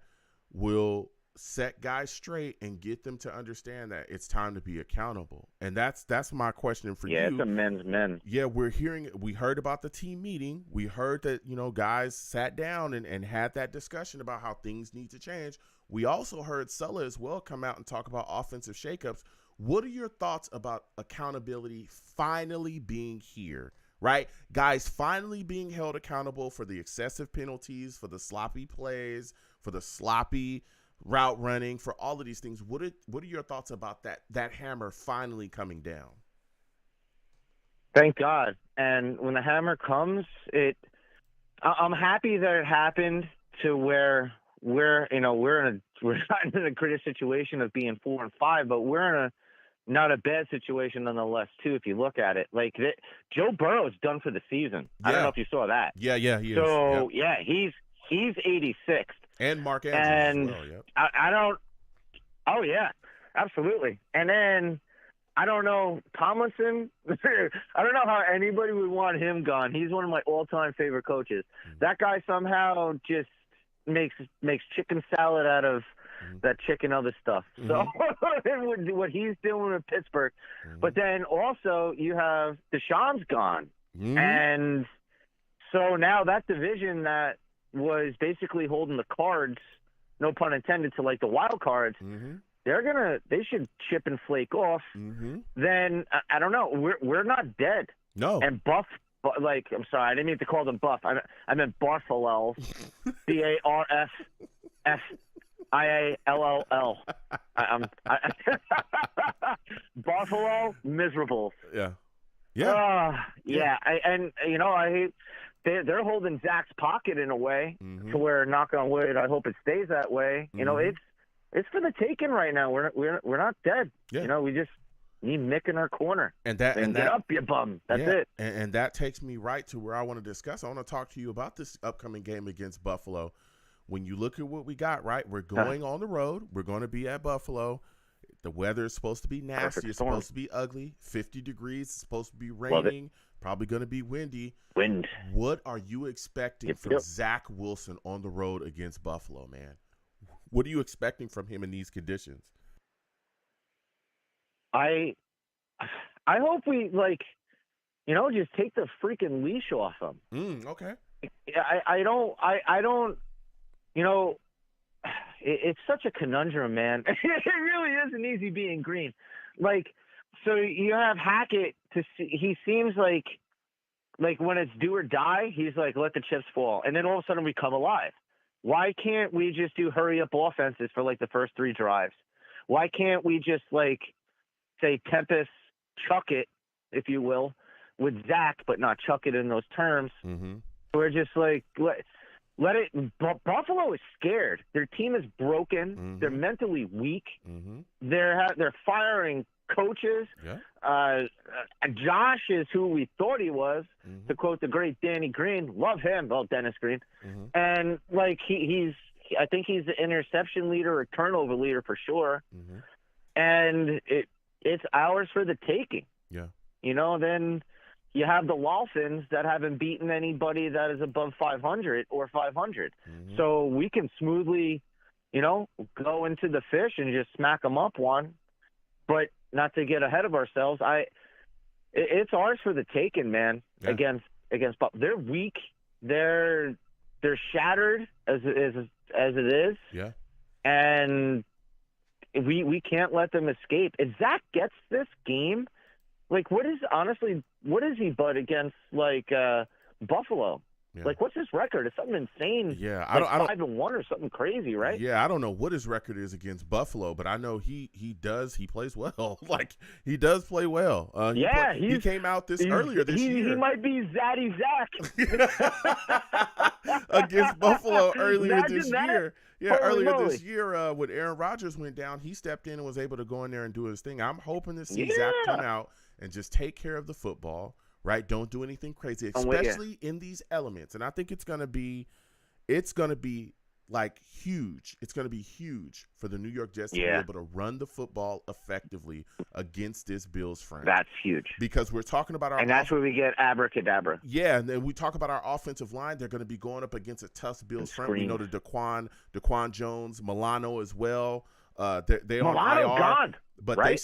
will set guys straight and get them to understand that it's time to be accountable. And that's my question for you. Yeah, it's a men's men. Yeah, we heard about the team meeting. We heard that, guys sat down and had that discussion about how things need to change. We also heard Sulla as well come out and talk about offensive shakeups. What are your thoughts about accountability finally being here? Right? Guys finally being held accountable for the excessive penalties, for the sloppy plays, for the sloppy route running, for all of these things. What are your thoughts about that hammer finally coming down? Thank God. And when the hammer comes, I'm happy that it happened to where we're not in a critical situation of being 4-5, but we're in not a bad situation nonetheless too, if you look at it. Like, Joe Burrow's done for the season. I don't know if you saw that. Yeah, he is. So he's 86th. And Mark Andrews as well, yep. I don't – oh, yeah, absolutely. And then I don't know, Tomlinson, I don't know how anybody would want him gone. He's one of my all-time favorite coaches. That guy somehow just makes chicken salad out of that chicken other stuff. So what he's doing with Pittsburgh. But then also you have Deshaun's gone. And so now that division that was basically holding the cards, no pun intended, to like the wild cards, they should chip and flake off. Then I don't know, we're not dead. No. And I'm sorry, I didn't mean to call them Buff. I meant Barfalel. Barfill. Barfalo, miserable. Yeah. I hate. They're holding Zach's pocket in a way to where, knock on wood, I hope it stays that way. It's for the taking right now. We're not dead. Yeah. We just need Mick in our corner. And get up, you bum. That's it. And that takes me right to where I want to discuss. I want to talk to you about this upcoming game against Buffalo. When you look at what we got, right? We're going on the road. We're going to be at Buffalo. The weather is supposed to be nasty. It's supposed to be ugly. 50 degrees. It's supposed to be raining. Probably going to be windy. Wind. What are you expecting from Zach Wilson on the road against Buffalo, man? What are you expecting from him in these conditions? I I hope we just take the freaking leash off him. Okay. I don't. It's such a conundrum, man. It really isn't easy being green. So you have Hackett he seems like when it's do or die, he's like, let the chips fall. And then all of a sudden we come alive. Why can't we just do hurry up offenses for the first 3 drives? Why can't we just say Tempest, chuck it, if you will, with Zach, but not chuck it in those terms? Mm-hmm. We're just let it. Buffalo is scared. Their team is broken. Mm-hmm. They're mentally weak. Mm-hmm. They're firing coaches. Yeah. Josh is who we thought he was, Mm-hmm. to quote the great Danny Green. Love him. Well, Dennis Green. Mm-hmm. And I think he's the interception leader or turnover leader for sure. Mm-hmm. And it's ours for the taking. Yeah. Then you have the Dolphins that haven't beaten anybody that is above 500 or 500. Mm-hmm. So we can smoothly, go into the fish and just smack them up one, but not to get ahead of ourselves. It's ours for the taking, man. Yeah. Against they're weak. They're shattered as it is. Yeah. And we can't let them escape. If Zach gets this game, what is he but against Buffalo? Yeah. What's his record? It's something insane. Yeah, I don't 5-1 or something crazy, right? Yeah, I don't know what his record is against Buffalo, but I know he plays well. He does play well. He came out earlier this year. He might be Zaddy Zach against Buffalo earlier Imagine this that. year. Yeah, Holy moly. this year when Aaron Rodgers went down, he stepped in and was able to go in there and do his thing. I'm hoping to see Zach come out and just take care of the football, right? Don't do anything crazy, especially in these elements. And I think it's going to be huge. It's going to be huge for the New York Jets to be able to run the football effectively against this Bills front. That's huge. Because we're talking about and that's where we get abracadabra. Yeah, and then we talk about our offensive line. They're going to be going up against a tough Bills front. We know the Daquan Jones, Milano as well. They are Milano gone. But right?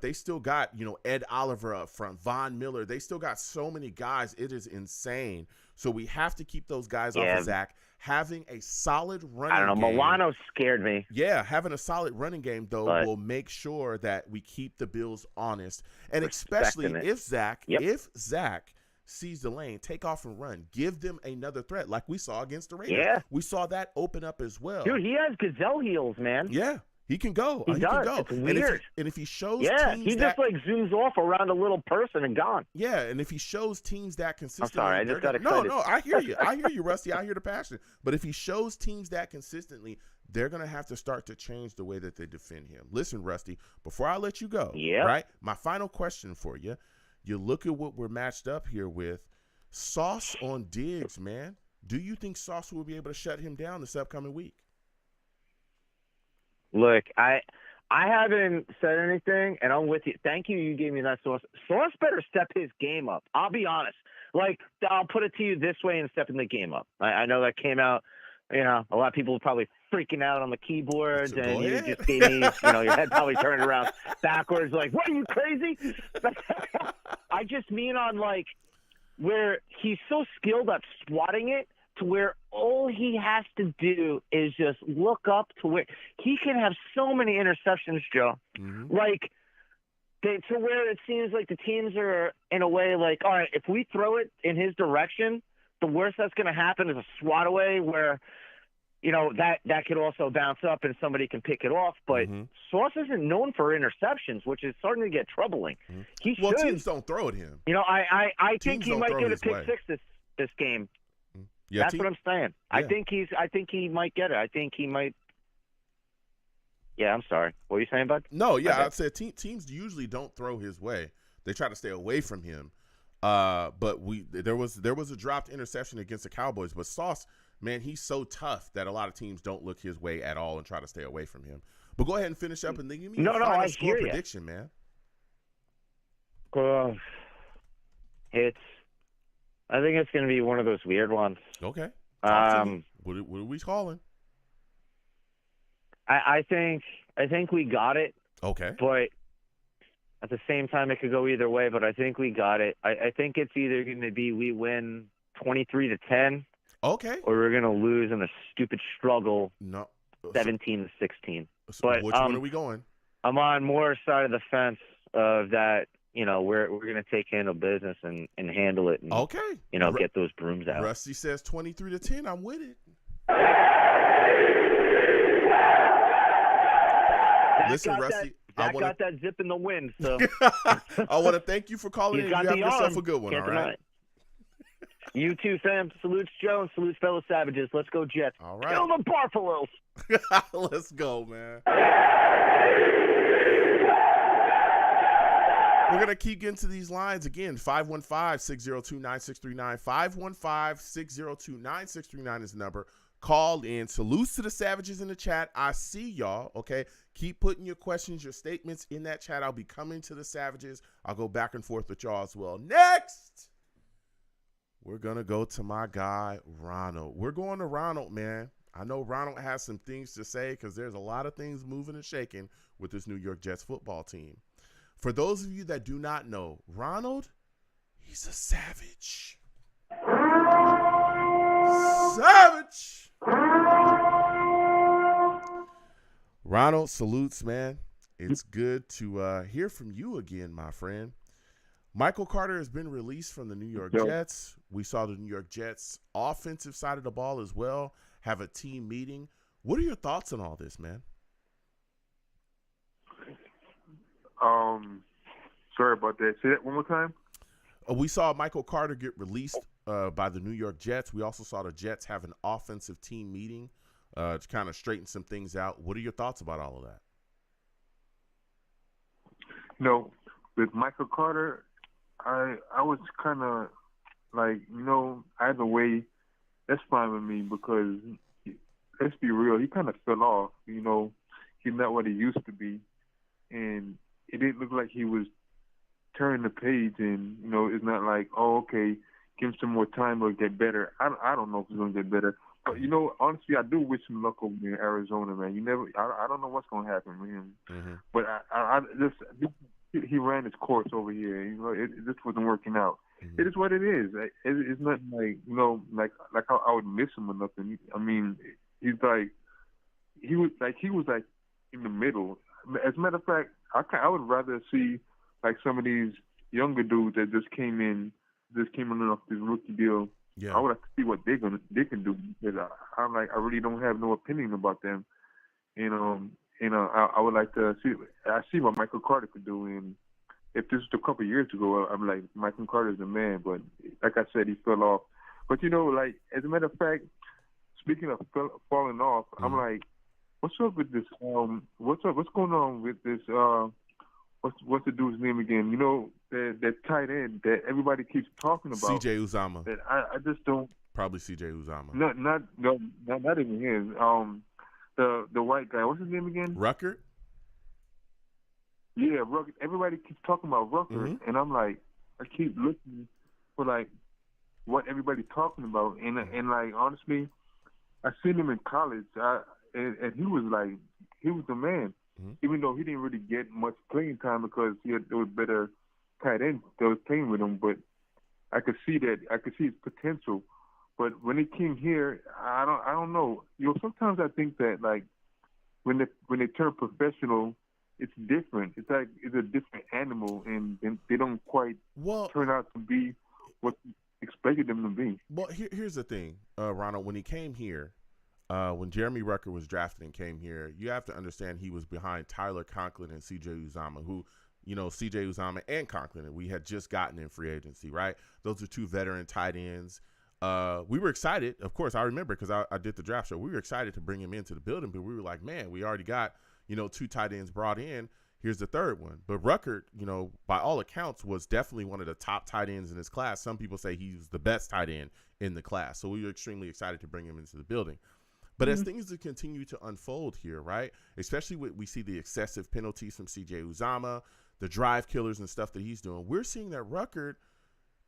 they still got, Ed Oliver up front, Von Miller. They still got so many guys. It is insane. So we have to keep those guys off of Zach. Having a solid running game. I don't know. Milano scared me. Yeah, having a solid running game, though, will make sure that we keep the Bills honest. And especially if Zach sees the lane, take off and run. Give them another threat like we saw against the Raiders. Yeah. We saw that open up as well. Dude, he has gazelle heels, man. Yeah. He can go. He does. Can go. It's weird. And if he shows teams he just zooms off around a little person and gone. Yeah, and if he shows teams that consistently. I'm sorry, I just got excited. No, I hear you. I hear you, Rusty. I hear the passion. But if he shows teams that consistently, they're going to have to start to change the way that they defend him. Listen, Rusty, before I let you go, right? My final question for you. You look at what we're matched up here with. Sauce on Diggs, man. Do you think Sauce will be able to shut him down this upcoming week? Look, I haven't said anything, and I'm with you. Thank you. You gave me that Sauce. Sauce better step his game up. I'll be honest. I'll put it to you this way and stepping the game up. I know that came out, a lot of people were probably freaking out on the keyboards, and you just gave me, your head probably turned around backwards what, are you crazy? I just mean on, where he's so skilled at swatting it, to where all he has to do is just look up to where he can have so many interceptions, Joe. Mm-hmm. To where it seems like the teams are in a way all right, if we throw it in his direction, the worst that's going to happen is a swat away where, that could also bounce up and somebody can pick it off. But Sauce isn't known for interceptions, which is starting to get troubling. Mm-hmm. He should. Teams don't throw at him. I think he might get a pick six this game. Yeah, that's what I'm saying. Yeah. I think he might get it. I think he might. Yeah, I'm sorry. What were you saying, bud? No, yeah, I'd say teams usually don't throw his way. They try to stay away from him. But there was a dropped interception against the Cowboys. But Sauce, man, he's so tough that a lot of teams don't look his way at all and try to stay away from him. But go ahead and finish up and then give me your final score prediction, man. I think it's going to be one of those weird ones. Okay. What are we calling? I think we got it. Okay. But at the same time, it could go either way, but I think we got it. I think it's either going to be we win 23-10, Okay. or we're going to lose in a stupid struggle, No. 17-16. So But, which one are we going? I'm on more side of the fence of that. We're going to take handle business and handle it, and Okay. get those brooms out. Rusty says 23-10. I'm with it. Listen, Rusty, I got that zip in the wind, so I want to thank you for calling in. he's You got have the yourself arm. a good one, Can't all deny right? it. You too, fam. Salutes, Joe, and salutes, fellow Savages. Let's go, Jets. All Kill right. the Buffaloes. Let's go, man. We're going to keep getting to these lines again. 515-602-9639. 515-602-9639 is the number. Call in. Salutes to the Savages in the chat. I see y'all, okay? Keep putting your questions, your statements in that chat. I'll be coming to the Savages. I'll go back and forth with y'all as well. Next, we're going to go to my guy, Ronald. We're going to Ronald, man. I know Ronald has some things to say because there's a lot of things moving and shaking with this New York Jets football team. For those of you that do not know, Ronald, he's a savage. Savage. Ronald, salutes, man. It's good to hear from you again, my friend. Michael Carter has been released from the New York Jets. We saw the New York Jets offensive side of the ball as well have a team meeting. What are your thoughts on all this, man? Sorry about that. Say that one more time. We saw Michael Carter get released by the New York Jets. We also saw the Jets have an offensive team meeting to kind of straighten some things out. What are your thoughts about all of that? With Michael Carter, I was kind of like, either way, that's fine with me because, let's be real, he kind of fell off. He's not what he used to be. And it didn't look like he was turning the page, and it's not like, oh, okay, give him some more time or get better. I don't know if he's gonna get better, but honestly, I do wish him luck over in Arizona, man. I don't know what's gonna happen with him, but he ran his course over here. It just wasn't working out. It is what it is. It's not like like how I would miss him or nothing. I mean, he was in the middle. As a matter of fact, I would rather see like some of these younger dudes that just came in off this rookie deal. Yeah. I would like to see what they can do because I really don't have no opinion about them. I would like to see. I see what Michael Carter could do, and if this was a couple of years ago, I'm like, Michael Carter's the man. But like I said, he fell off. But as a matter of fact, speaking of falling off, I'm like, what's up with this? What's going on with this? What's the dude's name again? That tight end that everybody keeps talking about. C.J. Uzomah. That I just don't. Probably C.J. Uzomah. Not even his. The white guy. What's his name again? Ruckert? Yeah, Ruckert. Everybody keeps talking about Ruckert, and I'm like, I keep looking for like what everybody's talking about, and like honestly, I seen him in college. And he was the man, even though he didn't really get much playing time because there was better tight ends that was playing with him. But I could see his potential. But when he came here, I don't know. Sometimes I think that like when they turn professional, it's different. It's like it's a different animal, and they don't quite turn out to be what you expected them to be. Well, here's the thing, Ronald. When he came here. When Jeremy Ruckert was drafted and came here, you have to understand he was behind Tyler Conklin and C.J. Uzomah, who, C.J. Uzomah and Conklin, we had just gotten in free agency, right? Those are two veteran tight ends. We were excited. Of course, I remember because I did the draft show. We were excited to bring him into the building, but we were like, man, we already got, two tight ends brought in. Here's the third one. But Ruckert, by all accounts, was definitely one of the top tight ends in his class. Some people say he's the best tight end in the class. So we were extremely excited to bring him into the building. But as things continue to unfold here, right, especially when we see the excessive penalties from C.J. Uzomah, the drive killers and stuff that he's doing, we're seeing that Ruckert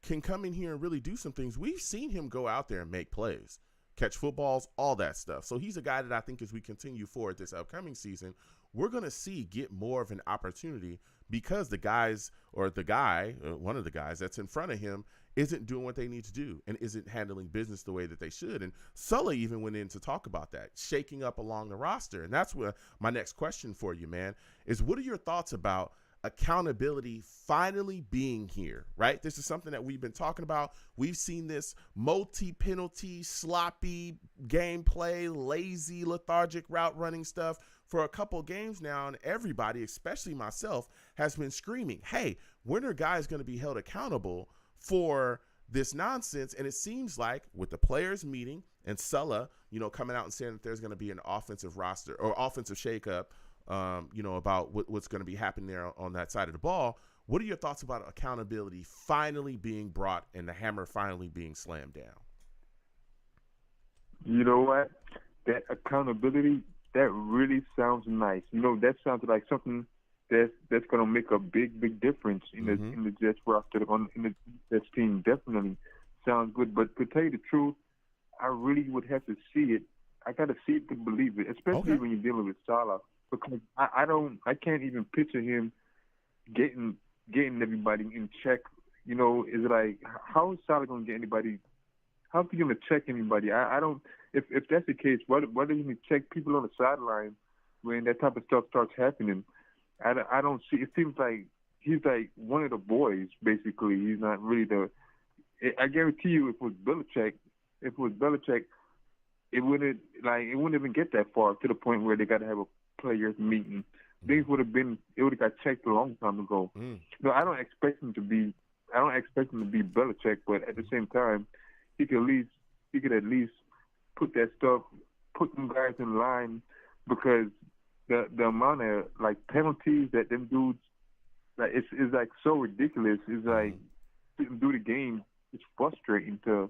can come in here and really do some things. We've seen him go out there and make plays. catch footballs, all that stuff. So he's a guy that I think as we continue forward this upcoming season, we're going to see get more of an opportunity because the guys or the guy, one of the guys that's in front of him isn't doing what they need to do and isn't handling business the way that they should. And Sully even went in to talk about that, shaking up along the roster. And that's where my next question for you, man, is what are your thoughts about accountability finally being here, right? This is something that we've been talking about. We've seen this multi-penalty, sloppy gameplay, lazy, lethargic route running stuff for a couple games now, and everybody, especially myself, has been screaming, hey, when are guys going to be held accountable for this nonsense? And it seems like with the players meeting and Sulla, coming out and saying that there's going to be an offensive roster or offensive shakeup, about what's going to be happening there on that side of the ball. What are your thoughts about accountability finally being brought and the hammer finally being slammed down? You know what? That accountability, that really sounds nice. That sounds like something that's going to make a big difference in the Jets roster, in the Jets team. Definitely sounds good. But to tell you the truth, I really would have to see it. I got to see it to believe it, especially when you're dealing with Salah. Because I can't even picture him getting everybody in check. Is it like, how is Salah going to get anybody? How is he going to check anybody? I don't. If that's the case, why doesn't he check people on the sideline when that type of stuff starts happening? I don't see. It seems like he's like one of the boys. Basically, he's not really the. I guarantee you, if it was Belichick, it wouldn't even get that far to the point where they got to have a players meeting. Things would have got checked a long time ago. I don't expect him to be Belichick, but at the same time, he could at least put them guys in line, because the amount of like penalties that them dudes, like it's like so ridiculous. It's like sitting through the game. It's frustrating to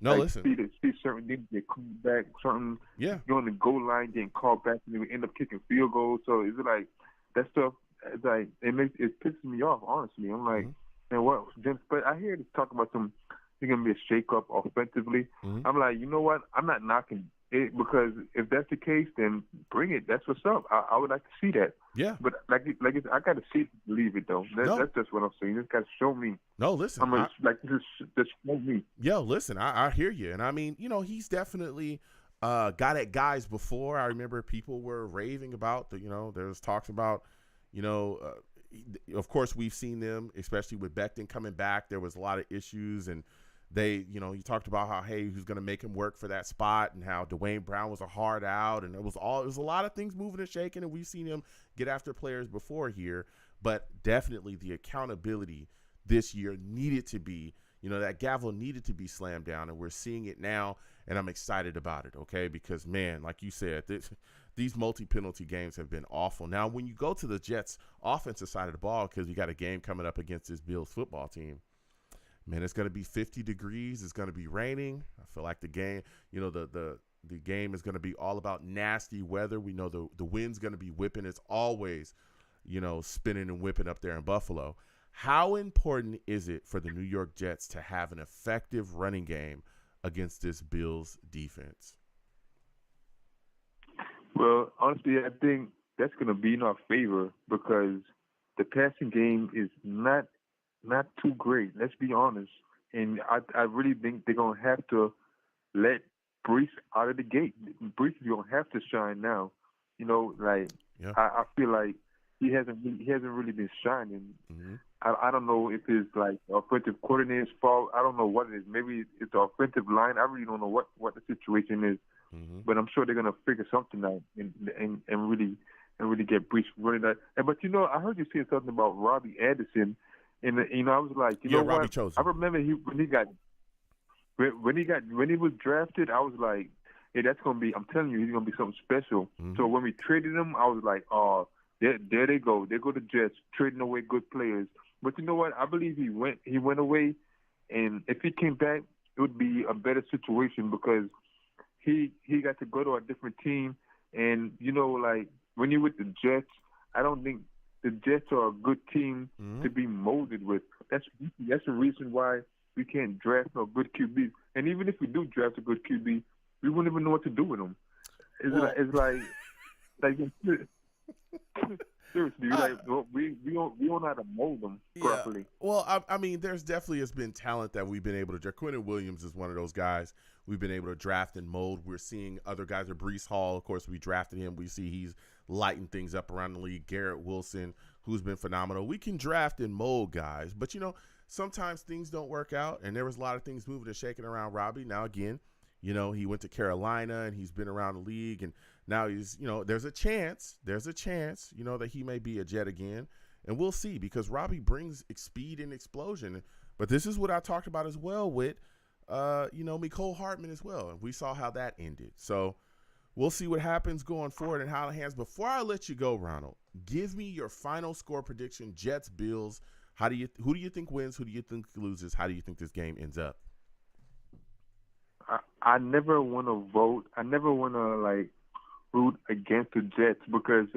listen. See certain things get called back, certain you're on the goal line getting called back, and we end up kicking field goals. So it's like that stuff. It's like it pisses me off. Honestly, I'm like, man, what? But I hear this talk about there's gonna be a shake-up offensively. I'm like, you know what? I'm not knocking it, because if that's the case, then bring it. That's what's up. I would like to see that. Yeah. But I got to see it to believe it, though. That's just what I'm saying. You just got to show me. No, listen. Just show me. Yo, listen, I hear you. And I mean, he's definitely got at guys before. I remember people were raving about there's talks about, of course we've seen them, especially with Becton coming back. There was a lot of issues, and they, you talked about how, hey, who's going to make him work for that spot, and how Dwayne Brown was a hard out, and it was a lot of things moving and shaking, and we've seen him get after players before here. But definitely the accountability this year needed to be, that gavel needed to be slammed down, and we're seeing it now, and I'm excited about it, okay? Because, man, like you said, these multi-penalty games have been awful. Now, when you go to the Jets' offensive side of the ball, because we got a game coming up against this Bills football team, man, it's going to be 50 degrees. It's going to be raining. I feel like the game, the game is going to be all about nasty weather. We know the wind's going to be whipping. It's always, spinning and whipping up there in Buffalo. How important is it for the New York Jets to have an effective running game against this Bills defense? Well, honestly, I think that's going to be in our favor, because the passing game is not too great. Let's be honest. And I really think they're going to have to let Breece out of the gate. Breece is going to have to shine now. I feel like he hasn't really been shining. I don't know if it's like offensive coordinator's fault. I don't know what it is. Maybe it's the offensive line. I really don't know what the situation is. But I'm sure they're going to figure something out and really get Breece running that. But I heard you say something about Robbie Anderson. And I was like, you know what? Chosen. I remember when he was drafted, I was like, hey, that's gonna be. I'm telling you, he's gonna be something special. So when we traded him, I was like, oh, there they go. There go the Jets trading away good players. But you know what? I believe he went away, and if he came back, it would be a better situation, because he got to go to a different team. And like when you're with the Jets, I don't think the Jets are a good team to be molded with. That's the reason why we can't draft a good QB. And even if we do draft a good QB, we wouldn't even know what to do with him. It's like seriously, we don't know how to mold them properly. Well, I mean, there's definitely has been talent that we've been able to. Quentin Williams is one of those guys we've been able to draft and mold. We're seeing other guys. Breece Hall, of course, we drafted him. We see he's lighting things up around the league. Garrett Wilson, who's been phenomenal. We can draft and mold guys, but sometimes things don't work out, and there was a lot of things moving and shaking around Robbie. Now again, he went to Carolina and he's been around the league, and now he's, there's a chance, that he may be a Jet again, and we'll see, because Robbie brings speed and explosion. But this is what I talked about as well with, Mecole Hardman as well, and we saw how that ended. So we'll see what happens going forward and how it hands. Before I let you go, Ronald, give me your final score prediction. Jets, Bills. Who do you think wins? Who do you think loses? How do you think this game ends up? I never want to vote. I never want to root against the Jets, because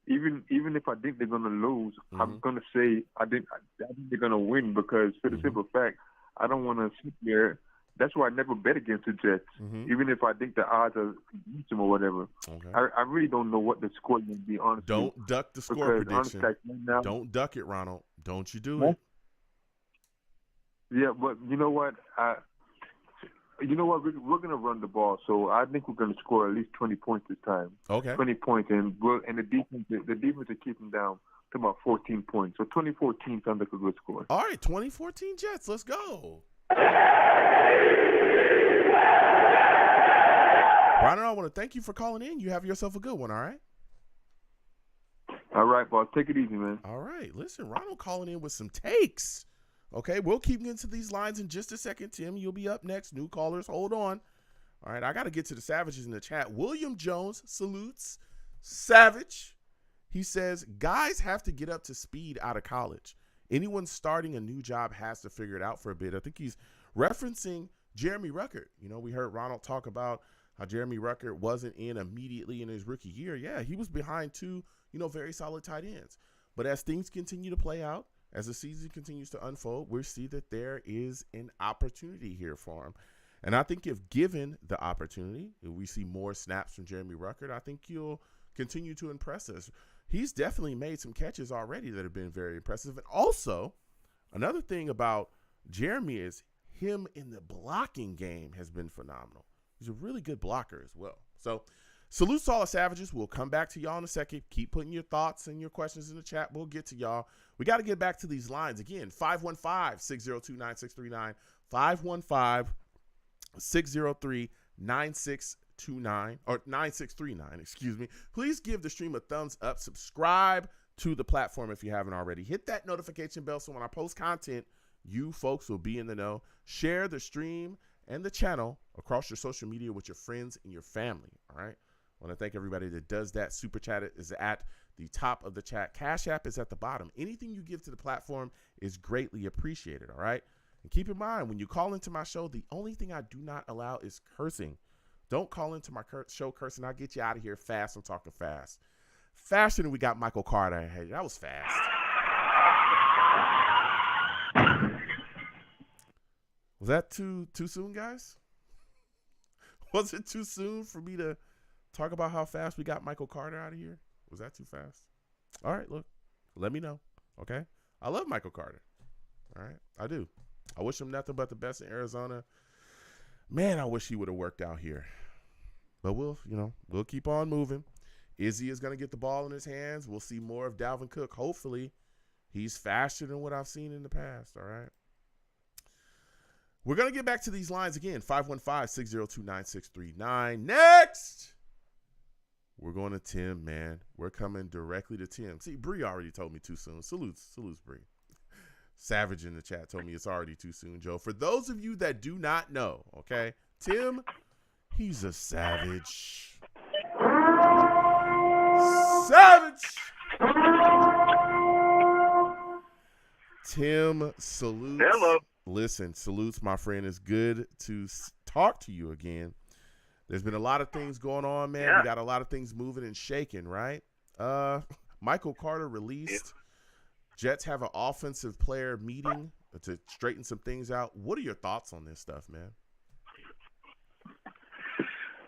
even if I think they're gonna lose, I'm gonna say I think they're gonna win, because for the simple fact, I don't want to sit there. That's why I never bet against the Jets, even if I think the odds are against them or whatever. Okay. I really don't know what the score is going to be, honestly. Don't duck the score prediction. Don't duck it, Ronald. Don't you do it. Yeah, but you know what? We're going to run the ball, so I think we're going to score at least 20 points this time. Okay. 20 points, and the defense will keep them down to about 14 points. So 2014 sounds like a good score. All right, 2014 Jets. Let's go. Ronald, I want to thank you for calling in. You have yourself a good one, all right? All right, boss. Take it easy, man. All right. Listen, Ronald calling in with some takes. Okay, we'll keep getting to these lines in just a second. Tim, you'll be up next. New callers, hold on. All right, I got to get to the Savages in the chat. William Jones salutes Savage. He says, guys have to get up to speed out of college. Anyone starting a new job has to figure it out for a bit. I think he's referencing Jeremy Ruckert. We heard Ronald talk about how Jeremy Ruckert wasn't in immediately in his rookie year. Yeah, he was behind two, very solid tight ends. But as things continue to play out, as the season continues to unfold, we see that there is an opportunity here for him. And I think if given the opportunity, if we see more snaps from Jeremy Ruckert, I think he'll continue to impress us. He's definitely made some catches already that have been very impressive. And also, another thing about Jeremy is him in the blocking game has been phenomenal. He's a really good blocker as well. So, salute to all the Savages. We'll come back to y'all in a second. Keep putting your thoughts and your questions in the chat. We'll get to y'all. We got to get back to these lines. Again, 515-602-9639, 515-603-9629, or 9639, excuse me. Please give the stream a thumbs up. Subscribe to the platform if you haven't already. Hit that notification bell so when I post content, you folks will be in the know. Share the stream and the channel across your social media with your friends and your family, all right? I want to thank everybody that does that. Super Chat is at the top of the chat. Cash App is at the bottom. Anything you give to the platform is greatly appreciated, all right? And keep in mind, when you call into my show, the only thing I do not allow is cursing. Don't call into my show cursing. I'll get you out of here fast. I'm talking fast. Faster than we got Michael Carter. Hey, that was fast. Was that too soon, guys? Was it too soon for me to talk about how fast we got Michael Carter out of here? Was that too fast? All right, look, let me know, okay? I love Michael Carter, all right? I do. I wish him nothing but the best in Arizona. Man, I wish he would have worked out here. But we'll keep on moving. Izzy is going to get the ball in his hands. We'll see more of Dalvin Cook. Hopefully, he's faster than what I've seen in the past, all right? We're going to get back to these lines again, 515-602-9639. Next, we're going to Tim, man. We're coming directly to Tim. See, Bree already told me too soon. Salutes, Bree. Savage in the chat told me it's already too soon, Joe. For those of you that do not know, okay, Tim, he's a savage. Savage! Tim, salutes. Hello. Listen, salutes, my friend. It's good to talk to you again. There's been a lot of things going on, man. Yeah. We got a lot of things moving and shaking, right? Michael Carter released. Yeah. Jets have an offensive player meeting to straighten some things out. What are your thoughts on this stuff, man?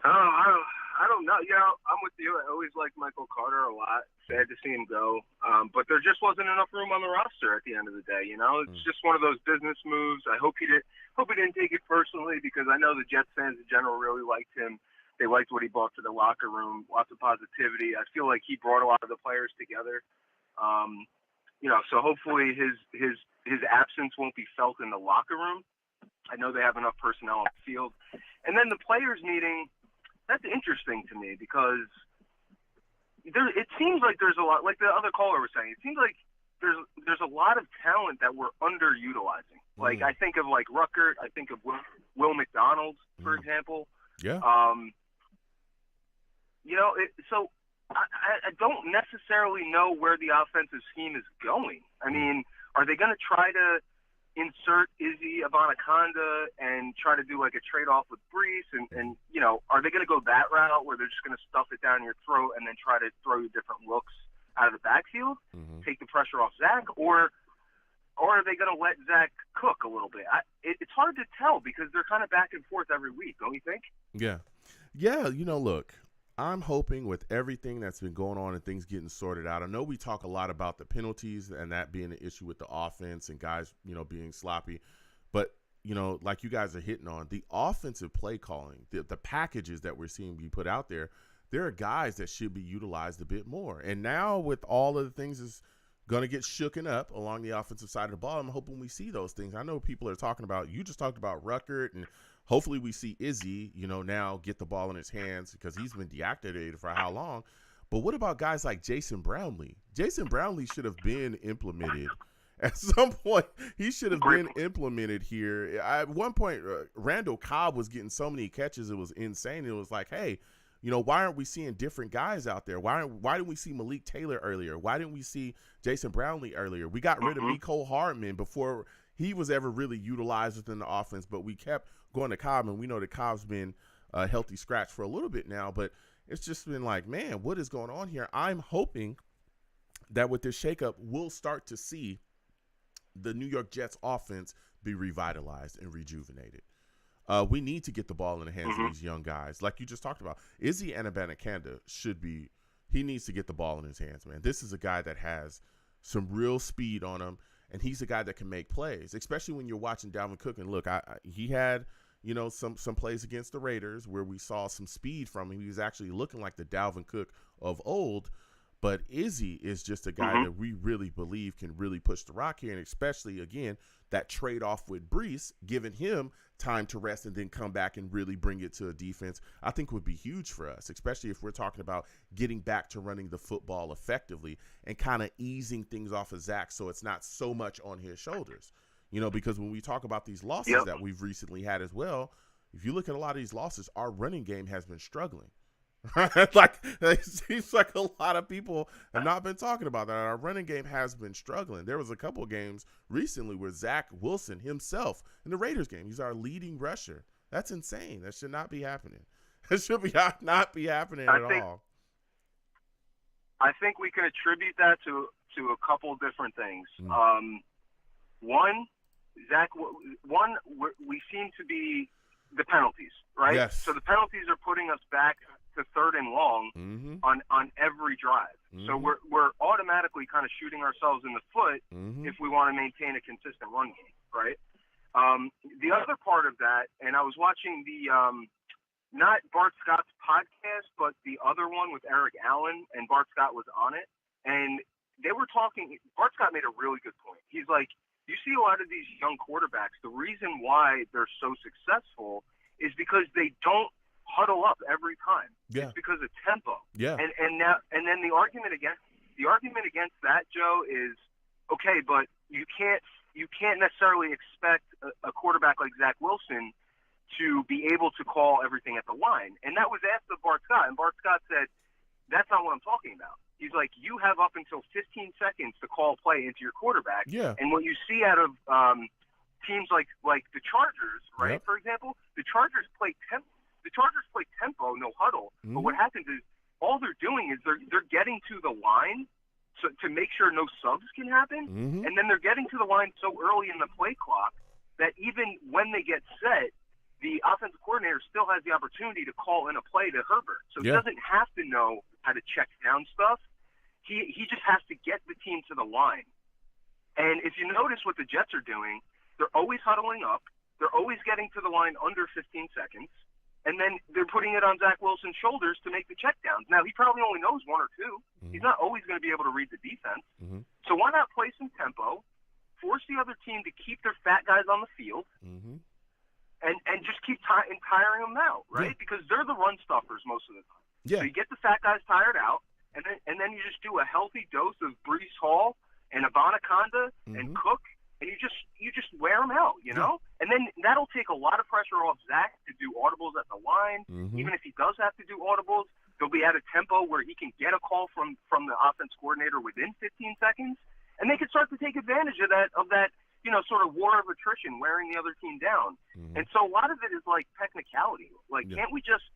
I don't know. I'm with you. I always liked Michael Carter a lot. Sad to see him go. But there just wasn't enough room on the roster at the end of the day. It's just one of those business moves. I hope he didn't take it personally, because I know the Jets fans in general really liked him. They liked what he brought to the locker room. Lots of positivity. I feel like he brought a lot of the players together. So hopefully his absence won't be felt in the locker room. I know they have enough personnel on the field. And then the players meeting, that's interesting to me, because it seems like there's a lot, like the other caller was saying, it seems like there's a lot of talent that we're underutilizing. Like, I think of like Ruckert, I think of Will McDonald, for example. Yeah. So I don't necessarily know where the offensive scheme is going. I mean, are they going to try to insert Izzy Abanikanda and try to do like a trade-off with Breece? And are they going to go that route where they're just going to stuff it down your throat and then try to throw you different looks out of the backfield, take the pressure off Zach? Or are they going to let Zach cook a little bit? It's hard to tell, because they're kind of back and forth every week, don't you think? Yeah. Yeah, look, I'm hoping with everything that's been going on and things getting sorted out. I know we talk a lot about the penalties and that being an issue with the offense and guys, being sloppy. But, like you guys are hitting on, the offensive play calling, the packages that we're seeing be put out there are guys that should be utilized a bit more. And now with all of the things that's going to get shooken up along the offensive side of the ball, I'm hoping we see those things. I know people are talking about, you just talked about Ruckert, and hopefully we see Izzy, now get the ball in his hands, because he's been deactivated for how long. But what about guys like Jason Brownlee? Jason Brownlee should have been implemented at some point. He should have been implemented here. At one point, Randall Cobb was getting so many catches, it was insane. It was like, hey, why aren't we seeing different guys out there? Why didn't we see Malik Taylor earlier? Why didn't we see Jason Brownlee earlier? We got rid of Mecole Hardman before he was ever really utilized within the offense, but we kept going to Cobb, and we know that Cobb's been a healthy scratch for a little bit now, but it's just been like, man, what is going on here? I'm hoping that with this shakeup, we'll start to see the New York Jets offense be revitalized and rejuvenated. We need to get the ball in the hands of these young guys. Like you just talked about, Izzy Abanikanda he needs to get the ball in his hands, man. This is a guy that has some real speed on him, and he's a guy that can make plays, especially when you're watching Dalvin Cook. And look, he had, some plays against the Raiders where we saw some speed from him. He was actually looking like the Dalvin Cook of old. But Izzy is just a guy that we really believe can really push the rock here, and especially, again, that trade-off with Breece, giving him time to rest and then come back and really bring it to a defense, I think would be huge for us, especially if we're talking about getting back to running the football effectively and kind of easing things off of Zach so it's not so much on his shoulders. Because when we talk about these losses that we've recently had as well, if you look at a lot of these losses, our running game has been struggling. Like, it seems like a lot of people have not been talking about that. Our running game has been struggling. There was a couple of games recently where Zach Wilson himself in the Raiders game, he's our leading rusher. That's insane. That should not be happening. It should not be happening at all. I think we can attribute that to a couple different things. One, we seem to be the penalties, right? Yes. So the penalties are putting us back to third and long on every drive. So we're automatically kind of shooting ourselves in the foot if we want to maintain a consistent run game, right? The other part of that, and I was watching the not Bart Scott's podcast, but the other one with Eric Allen, and Bart Scott was on it, and they were talking. Bart Scott made a really good point. He's like, you see a lot of these young quarterbacks, the reason why they're so successful is because they don't huddle up every time. Yeah. It's because of tempo. Yeah. And then the argument against that, Joe, is okay, but you can't necessarily expect a quarterback like Zach Wilson to be able to call everything at the line. And that was asked of Bart Scott, and Bart Scott said, that's not what I'm talking about. He's like, you have up until 15 seconds to call play into your quarterback. Yeah. And what you see out of teams like the Chargers, right? For example, the Chargers play tempo, no huddle. But what happens is all they're doing is they're getting to the line to make sure no subs can happen, and then they're getting to the line so early in the play clock that even when they get set, the offensive coordinator still has the opportunity to call in a play to Herbert. So he doesn't have to know how to check down stuff. He just has to get the team to the line. And if you notice what the Jets are doing, they're always huddling up. They're always getting to the line under 15 seconds. And then they're putting it on Zach Wilson's shoulders to make the checkdowns. Now, he probably only knows one or two. Mm-hmm. He's not always going to be able to read the defense. Mm-hmm. So why not play some tempo, force the other team to keep their fat guys on the field, mm-hmm. and just keep tiring them out, right? Yeah. Because they're the run stuffers most of the time. Yeah. So you get the fat guys tired out, and then you just do a healthy dose of Breece Hall and Abanikanda mm-hmm. and Cook, and you just wear them out, you know? Yeah. And then that'll take a lot of pressure off Zach to do audibles at the line. Mm-hmm. Even if he does have to do audibles, they'll be at a tempo where he can get a call from the offense coordinator within 15 seconds, and they can start to take advantage of that sort of war of attrition, wearing the other team down. Mm-hmm. And so a lot of it is like technicality. Like, can't we just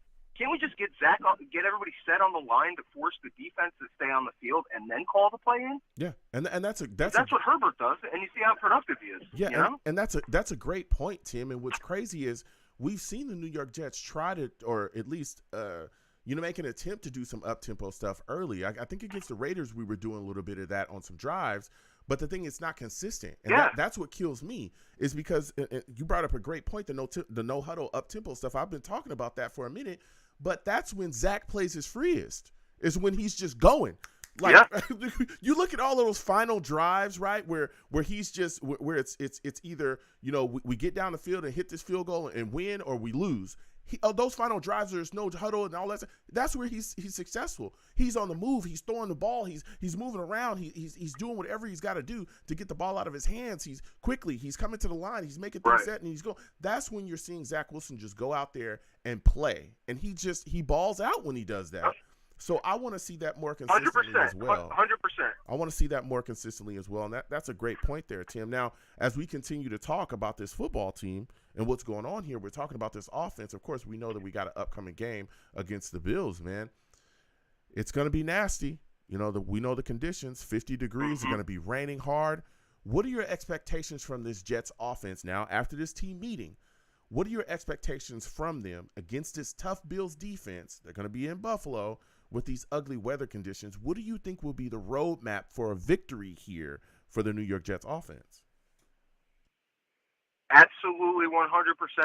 get Zach, get everybody set on the line to force the defense to stay on the field and then call the play in? Yeah, and that's what Herbert does, and you see how productive he is. Yeah, you know? and that's a great point, Tim. And what's crazy is we've seen the New York Jets try to, or at least make an attempt to do some up-tempo stuff early. I think against the Raiders we were doing a little bit of that on some drives, but the thing is not consistent. And that's what kills me, is because you brought up a great point, the no-huddle up-tempo stuff. I've been talking about that for a minute, but that's when Zach plays his freest, is when he's just going. Like, you look at all of those final drives, right, where he's just where it's either, we get down the field and hit this field goal and win, or we lose. Those final drives, there's no huddle and all that stuff. That's where he's successful. He's on the move. He's throwing the ball. He's moving around. He's doing whatever he's got to do to get the ball out of his hands. He's coming to the line. He's making things set, and he's going. That's when you're seeing Zach Wilson just go out there and play, and he balls out when he does that. So I want to see that more consistently as well. 100%. I want to see that more consistently as well, and that's a great point there, Tim. Now, as we continue to talk about this football team and what's going on here, we're talking about this offense. Of course, we know that we got an upcoming game against the Bills, man. It's going to be nasty. We know the conditions. 50 degrees, are going to be raining hard. What are your expectations from this Jets offense now after this team meeting? What are your expectations from them against this tough Bills defense? They're going to be in Buffalo with these ugly weather conditions. What do you think will be the roadmap for a victory here for the New York Jets offense? Absolutely 100%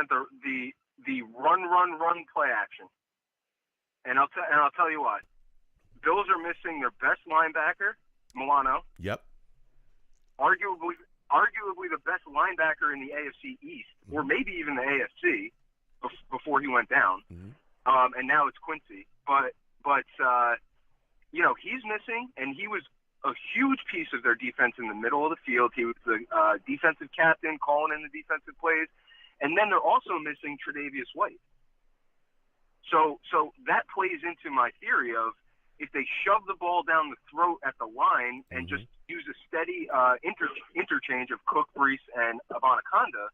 the run play action. And I'll tell you what. Bills are missing their best linebacker, Milano. Yep. Arguably the best linebacker in the AFC East, mm-hmm. or maybe even the AFC before he went down. Mm-hmm. And now it's Quincy. But he's missing, and he was a huge piece of their defense in the middle of the field. He was the defensive captain calling in the defensive plays. And then they're also missing Tre'Davious White. So that plays into my theory of, if they shove the ball down the throat at the line and mm-hmm. just use a steady interchange of Cook, Breece, and Abanikanda,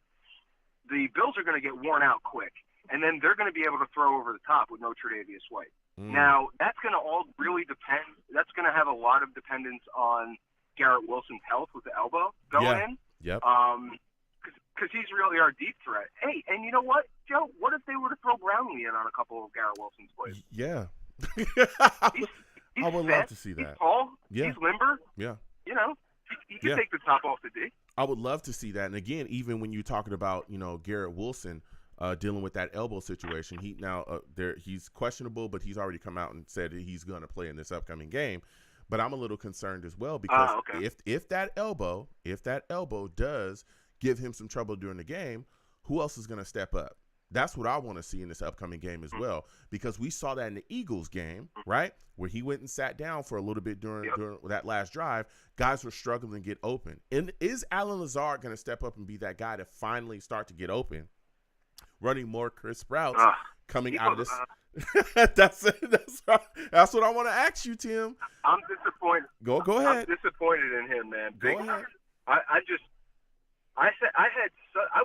the Bills are going to get worn out quick. And then they're going to be able to throw over the top with no Tre'Davious White. Now, that's going to all really depend. That's going to have a lot of dependence on Garrett Wilson's health with the elbow going in. Yep. Because he's really our deep threat. Hey, and you know what, Joe? What if they were to throw Brownlee in on a couple of Garrett Wilson's plays? Yeah. He's I would love to see that. He's tall. Yeah. He's limber. Yeah. He can take the top off the D. I would love to see that. And again, even when you're talking about, Garrett Wilson dealing with that elbow situation, he's questionable, but he's already come out and said that he's going to play in this upcoming game. But I'm a little concerned as well, because if that elbow does give him some trouble during the game, who else is going to step up? That's what I want to see in this upcoming game as well, because we saw that in the Eagles game, right, where he went and sat down for a little bit during that last drive. Guys were struggling to get open. And is Allen Lazard going to step up and be that guy to finally start to get open, running more Chris Sprouts coming out of this? That's what I want to ask you, Tim. I'm disappointed. Go ahead. I'm disappointed in him, man. Go ahead. I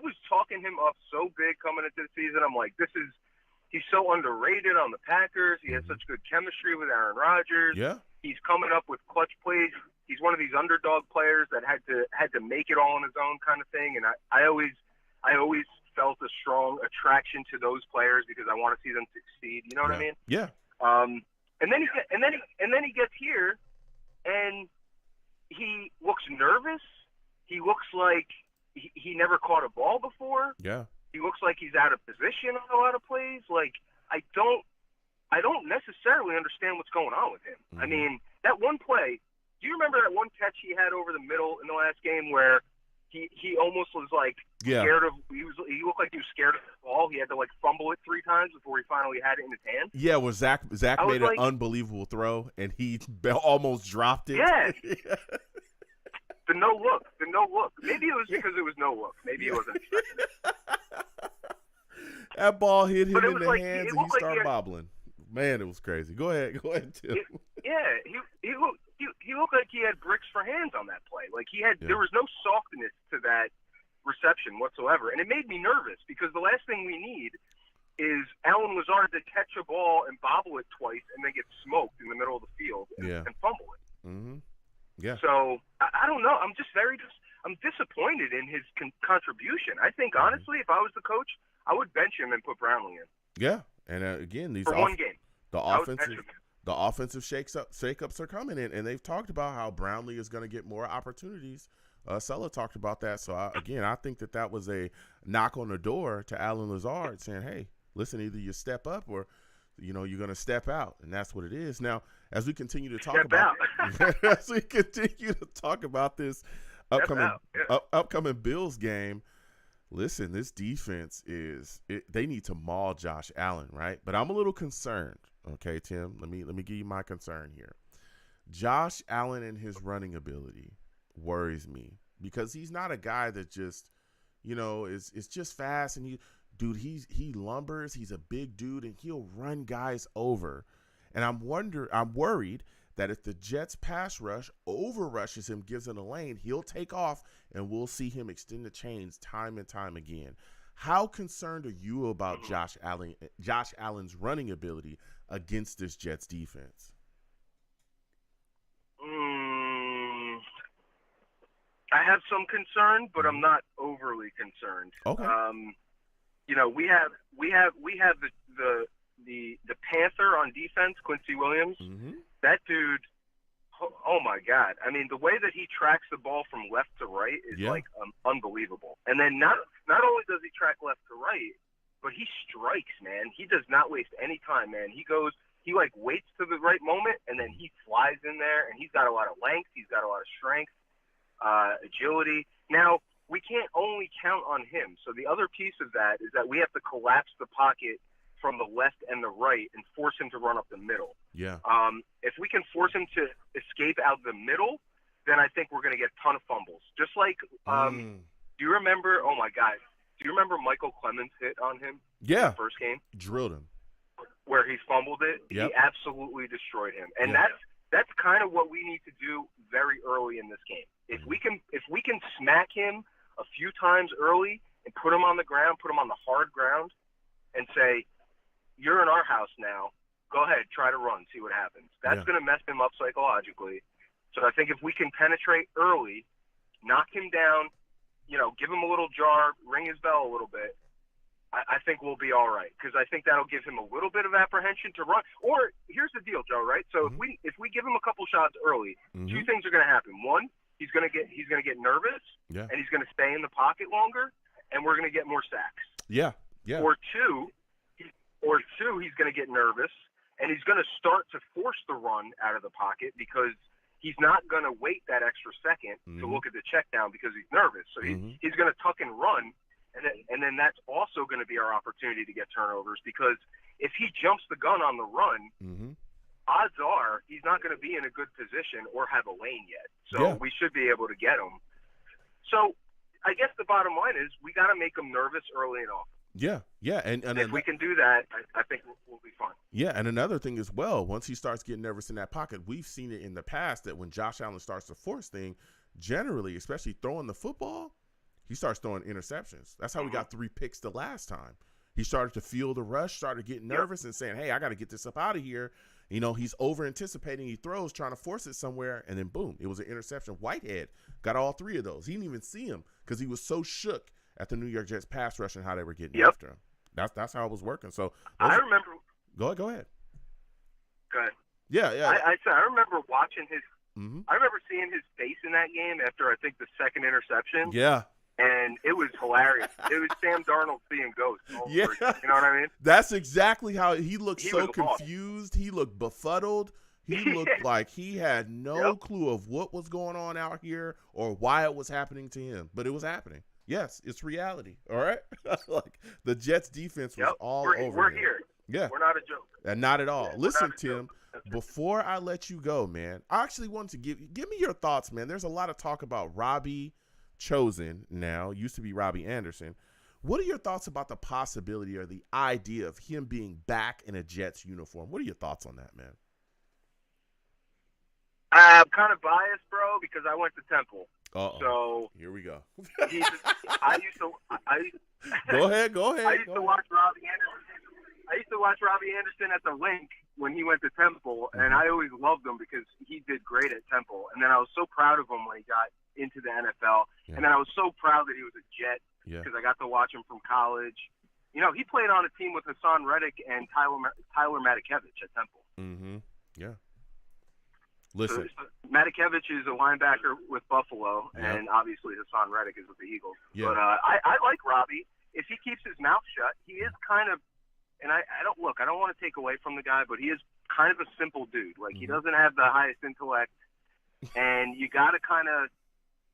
was talking him up so big coming into the season. I'm like, he's so underrated on the Packers. He has such good chemistry with Aaron Rodgers. Yeah. He's coming up with clutch plays. He's one of these underdog players that had to make it all on his own kind of thing. And I always felt a strong attraction to those players because I want to see them succeed. You know what I mean? Yeah. And then he gets here, and he looks nervous. He looks like he never caught a ball before. Yeah. He looks like he's out of position on a lot of plays. Like, I don't necessarily understand what's going on with him. Mm-hmm. I mean, that one play, do you remember that one catch he had over the middle in the last game where he almost was like scared of he looked like he was scared of the ball. He had to like fumble it 3 times before he finally had it in his hand. Yeah, well, Zach made an unbelievable throw, and he almost dropped it. Yeah. The no look. Maybe it was because it was no look. Maybe it wasn't expecting it. That ball hit him in the like, hands, and he started bobbling. Man, it was crazy. Go ahead, Tim. He looked like he had bricks for hands on that play. Like there was no softness to that reception whatsoever, and it made me nervous because the last thing we need is Allen Lazard to catch a ball and bobble it twice and then get smoked in the middle of the field and fumble it. Mm-hmm. Yeah. So I don't know. I'm disappointed in his contribution. I think honestly, if I was the coach, I would bench him and put Brownlee in. Yeah, and again, these for one game. The offensive shakeups are coming in, and they've talked about how Brownlee is going to get more opportunities. Sella talked about that. So, I think that was a knock on the door to Allen Lazard saying, hey, listen, either you step up or, you're going to step out. And that's what it is. Now, as we continue to talk about this upcoming Bills game, listen, this defense they need to maul Josh Allen, right? But I'm a little concerned. Okay, Tim, let me give you my concern here. Josh Allen and his running ability worries me because he's not a guy that just, is just fast and he lumbers. He's a big dude and he'll run guys over. And I'm worried that if the Jets pass rush overrushes him, gives him a lane, he'll take off and we'll see him extend the chains time and time again. How concerned are you about Josh Allen's running ability against this Jets defense? I have some concern, but I'm not overly concerned. Okay. We have the Panther on defense, Quincy Williams. Mm-hmm. That dude. Oh my God! I mean, the way that he tracks the ball from left to right is unbelievable. And then not only does he track left to right, but he strikes, man. He does not waste any time, man. He waits to the right moment, and then he flies in there. And he's got a lot of length. He's got a lot of strength, agility. Now we can't only count on him. So the other piece of that is that we have to collapse the pocket from the left and the right and force him to run up the middle. Yeah. If we can force him to escape out the middle, then I think we're going to get a ton of fumbles. Just like, do you remember? Oh my God, do you remember Michael Clemens' hit on him? Yeah. In the first game, drilled him. Where he fumbled it. Yep. He absolutely destroyed him, and that's kind of what we need to do very early in this game. If we can smack him a few times early and put him on the ground, put him on the hard ground, and say, you're in our house now. Go ahead, try to run, see what happens. That's going to mess him up psychologically. So I think if we can penetrate early, knock him down, give him a little jar, ring his bell a little bit, I think we'll be all right. Because I think that'll give him a little bit of apprehension to run. Or here's the deal, Joe, right? So if we give him a couple shots early, two things are going to happen. One, he's going to get nervous, and he's going to stay in the pocket longer, and we're going to get more sacks. Yeah. Or two, he's going to get nervous, and he's going to start to force the run out of the pocket because he's not going to wait that extra second to look at the check down because he's nervous. So he's going to tuck and run, and then that's also going to be our opportunity to get turnovers because if he jumps the gun on the run, odds are he's not going to be in a good position or have a lane yet. So we should be able to get him. So I guess the bottom line is we got to make him nervous early and often. Yeah, and if we can do that, I think we'll be fine. Yeah, and another thing as well, once he starts getting nervous in that pocket, we've seen it in the past that when Josh Allen starts to force things, generally, especially throwing the football, he starts throwing interceptions. That's how we got 3 picks the last time. He started to feel the rush, started getting nervous and saying, hey, I got to get this up out of here. He's over-anticipating. He throws, trying to force it somewhere, and then boom, it was an interception. Whitehead got all 3 of those. He didn't even see him because he was so shook at the New York Jets pass rush and how they were getting Yep. after him. That's how it was working. So I remember. go ahead. Go ahead. Yeah. I remember watching his. Mm-hmm. I remember seeing his face in that game after I think the second interception. Yeah. And it was hilarious. It was Sam Darnold seeing ghosts. Yeah. You know what I mean? That's exactly how he looked. He So was lost. confused. He looked befuddled. He looked like he had no clue of what was going on out here or why it was happening to him. But it was happening. Yes, it's reality. All right. Like the Jets defense was all over. We're him. here. Yeah. We're not a joke. And not at all. Yeah, Listen, not a Tim, joke. before I let you go, man, I actually wanted to give me your thoughts, man. There's a lot of talk about Robbie Chosen now, used to be Robbie Anderson. What are your thoughts about the possibility or the idea of him being back in a Jets uniform? What are your thoughts on that, man? I'm kind of biased, bro, because I went to Temple. Uh-oh. So Here we go. I used to Go ahead. I used to watch Robbie Anderson. I used to watch Robbie Anderson at the Link when he went to Temple, and I always loved him because he did great at Temple. And then I was so proud of him when he got into the NFL. Yeah. And then I was so proud that he was a Jet Yeah. because I got to watch him from college. You know, he played on a team with Hassan Reddick and Tyler Matakevich at Temple. Mm-hmm. Yeah. Listen. So, Matakevich is a linebacker with Buffalo, Yeah. and obviously Hassan Reddick is with the Eagles. Yeah. But I like Robbie. If he keeps his mouth shut, he is kind of, and I don't want to take away from the guy, but he is kind of a simple dude. Like, he doesn't have the highest intellect, and you got to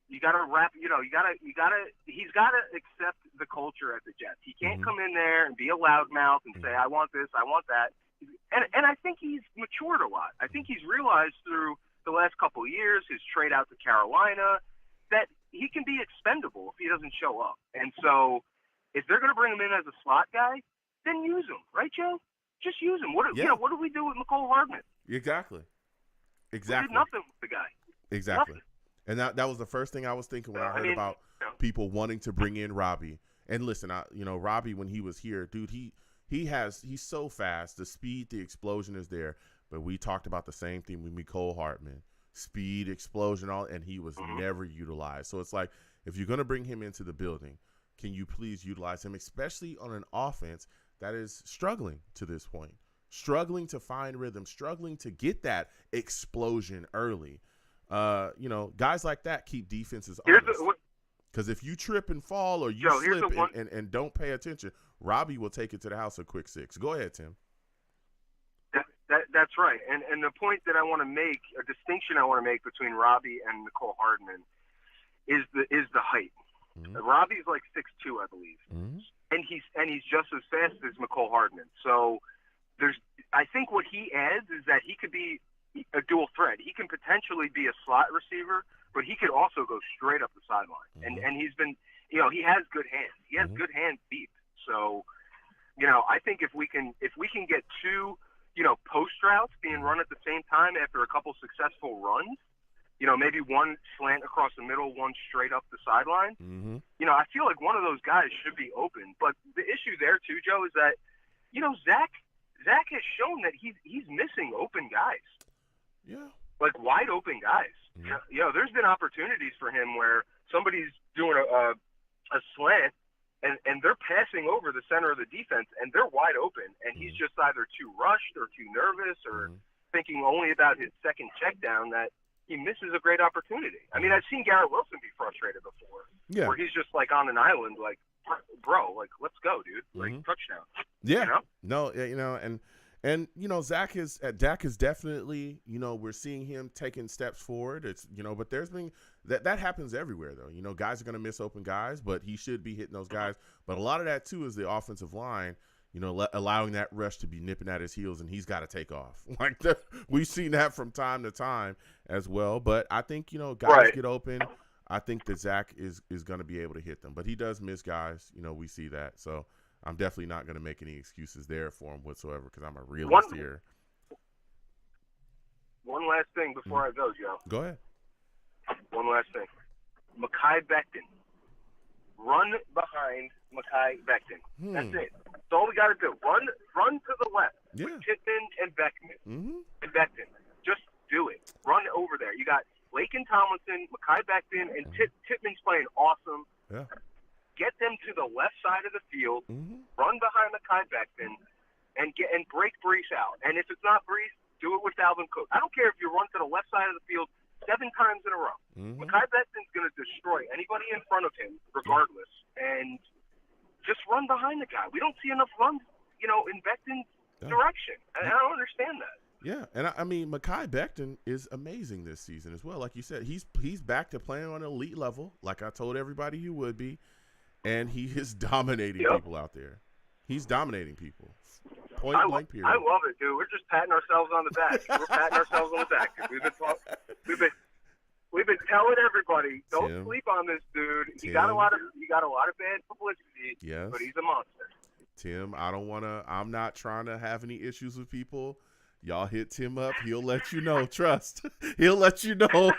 he's got to accept the culture at the Jets. He can't come in there and be a loudmouth and say, I want this, I want that. And I think he's matured a lot. I think he's realized through the last couple of years, his trade out to Carolina, that he can be expendable if he doesn't show up. And so if they're going to bring him in as a slot guy, then use him. Right, Joe? Just use him. What do we do with McCole Hardman? Exactly. We did nothing with the guy. Exactly. Nothing. And that was the first thing I was thinking when I heard about people wanting to bring in Robbie. And listen, Robbie, when he was here, dude, he's so fast. The speed, the explosion is there. But we talked about the same thing with Mecole Hardman. Speed, explosion, and he was never utilized. So it's like, if you're going to bring him into the building, can you please utilize him, especially on an offense that is struggling to this point, struggling to find rhythm, struggling to get that explosion early. Guys like that keep defenses honest. Because if you trip and fall or you slip and don't pay attention, Robbie will take it to the house a quick 6. Go ahead, Tim. That's right. And the point that I want to make, a distinction I want to make between Robbie and Mecole Hardman is the height. Mm-hmm. Robbie's like 6'2", I believe. Mm-hmm. And he's just as fast as Mecole Hardman. So I think what he adds is that he could be a dual threat. He can potentially be a slot receiver, but he could also go straight up the sideline. Mm-hmm. And he's been, he has good hands. He has good hands deep. So, I think if we can get two, post routes being run at the same time after a couple successful runs, maybe one slant across the middle, one straight up the sideline. Mm-hmm. I feel like one of those guys should be open. But the issue there too, Joe, is that, Zach has shown that he's missing open guys. Yeah. Like wide open guys. Mm-hmm. There's been opportunities for him where somebody's doing a slant and they're passing over the center of the defense and they're wide open and he's just either too rushed or too nervous or thinking only about his second check down that he misses a great opportunity. I mean, I've seen Garrett Wilson be frustrated before. Yeah. Where he's just like on an island, like, bro, like, let's go, dude. Like, touchdown. Yeah. No, and Dak is definitely, we're seeing him taking steps forward. It's, but there's been that happens everywhere though. Guys are going to miss open guys, but he should be hitting those guys. But a lot of that too is the offensive line, allowing that rush to be nipping at his heels, and he's got to take off. We've seen that from time to time as well. But I think, guys get open. I think that Zach is going to be able to hit them, but he does miss guys. We see that. So I'm definitely not going to make any excuses there for him whatsoever because I'm a realist here. One last thing before I go, Joe. Go ahead. One last thing. Mekhi Becton. Run behind Mekhi Becton. That's it. That's all we got to do. Run to the left with Pittman and Beckman. And Becton. Just do it. Run over there. You got Laken Tomlinson, Mekhi Becton, and Pittman's playing awesome. Yeah. get them to the left side of the field, Mm-hmm. run behind Mekhi Becton, and break Brees out. And if it's not Brees, do it with Dalvin Cook. I don't care if you run to the left side of the field 7 times in a row. Mm-hmm. Mekhi Becton's going to destroy anybody in front of him, regardless. And just run behind the guy. We don't see enough runs, in Becton's direction. And I don't understand that. Yeah, and I mean, Mekhi Becton is amazing this season as well. Like you said, he's back to playing on an elite level, like I told everybody he would be, and he is dominating people out there. He's dominating people. Point blank period. I love it, dude. We're just patting ourselves on the back. We're patting ourselves on the back. We've been telling everybody, don't Tim. sleep on this dude. He Tim. got a lot of bad publicity, Yes. but he's a monster. Tim, I'm not trying to have any issues with people. Y'all hit Tim up. He'll let you know. Trust. He'll let you know.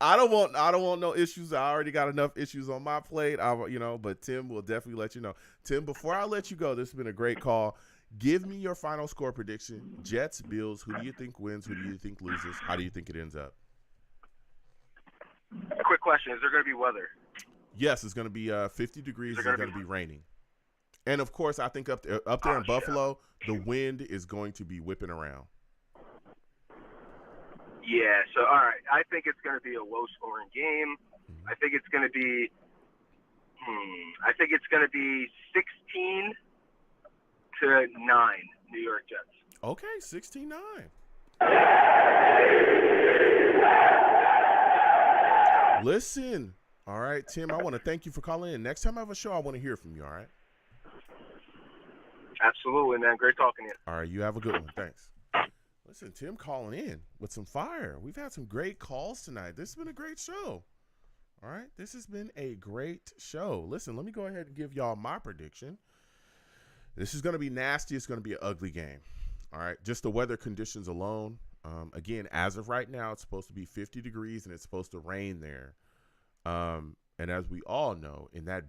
I don't want no issues. I already got enough issues on my plate. But Tim will definitely let you know. Tim, before I let you go, this has been a great call. Give me your final score prediction. Jets, Bills. Who do you think wins? Who do you think loses? How do you think it ends up? Quick question: is there going to be weather? Yes, it's going to be 50 degrees. It's going to be raining. And, of course, I think up there in Buffalo, the wind is going to be whipping around. Yeah, so, all right. I think it's going to be a low-scoring game. I think it's going to be 16-9 New York Jets. Okay, 16-9. Listen. All right, Tim, I want to thank you for calling in. Next time I have a show, I want to hear from you, all right? Absolutely, man. Great talking to you. All right, you have a good one. Thanks. Listen, Tim calling in with some fire. We've had some great calls tonight. This has been a great show. All right, this has been a great show. Listen, let me go ahead and give y'all my prediction. This is going to be nasty. It's going to be an ugly game. All right, just the weather conditions alone. Again, as of right now, it's supposed to be 50 degrees and it's supposed to rain there. And as we all know, in that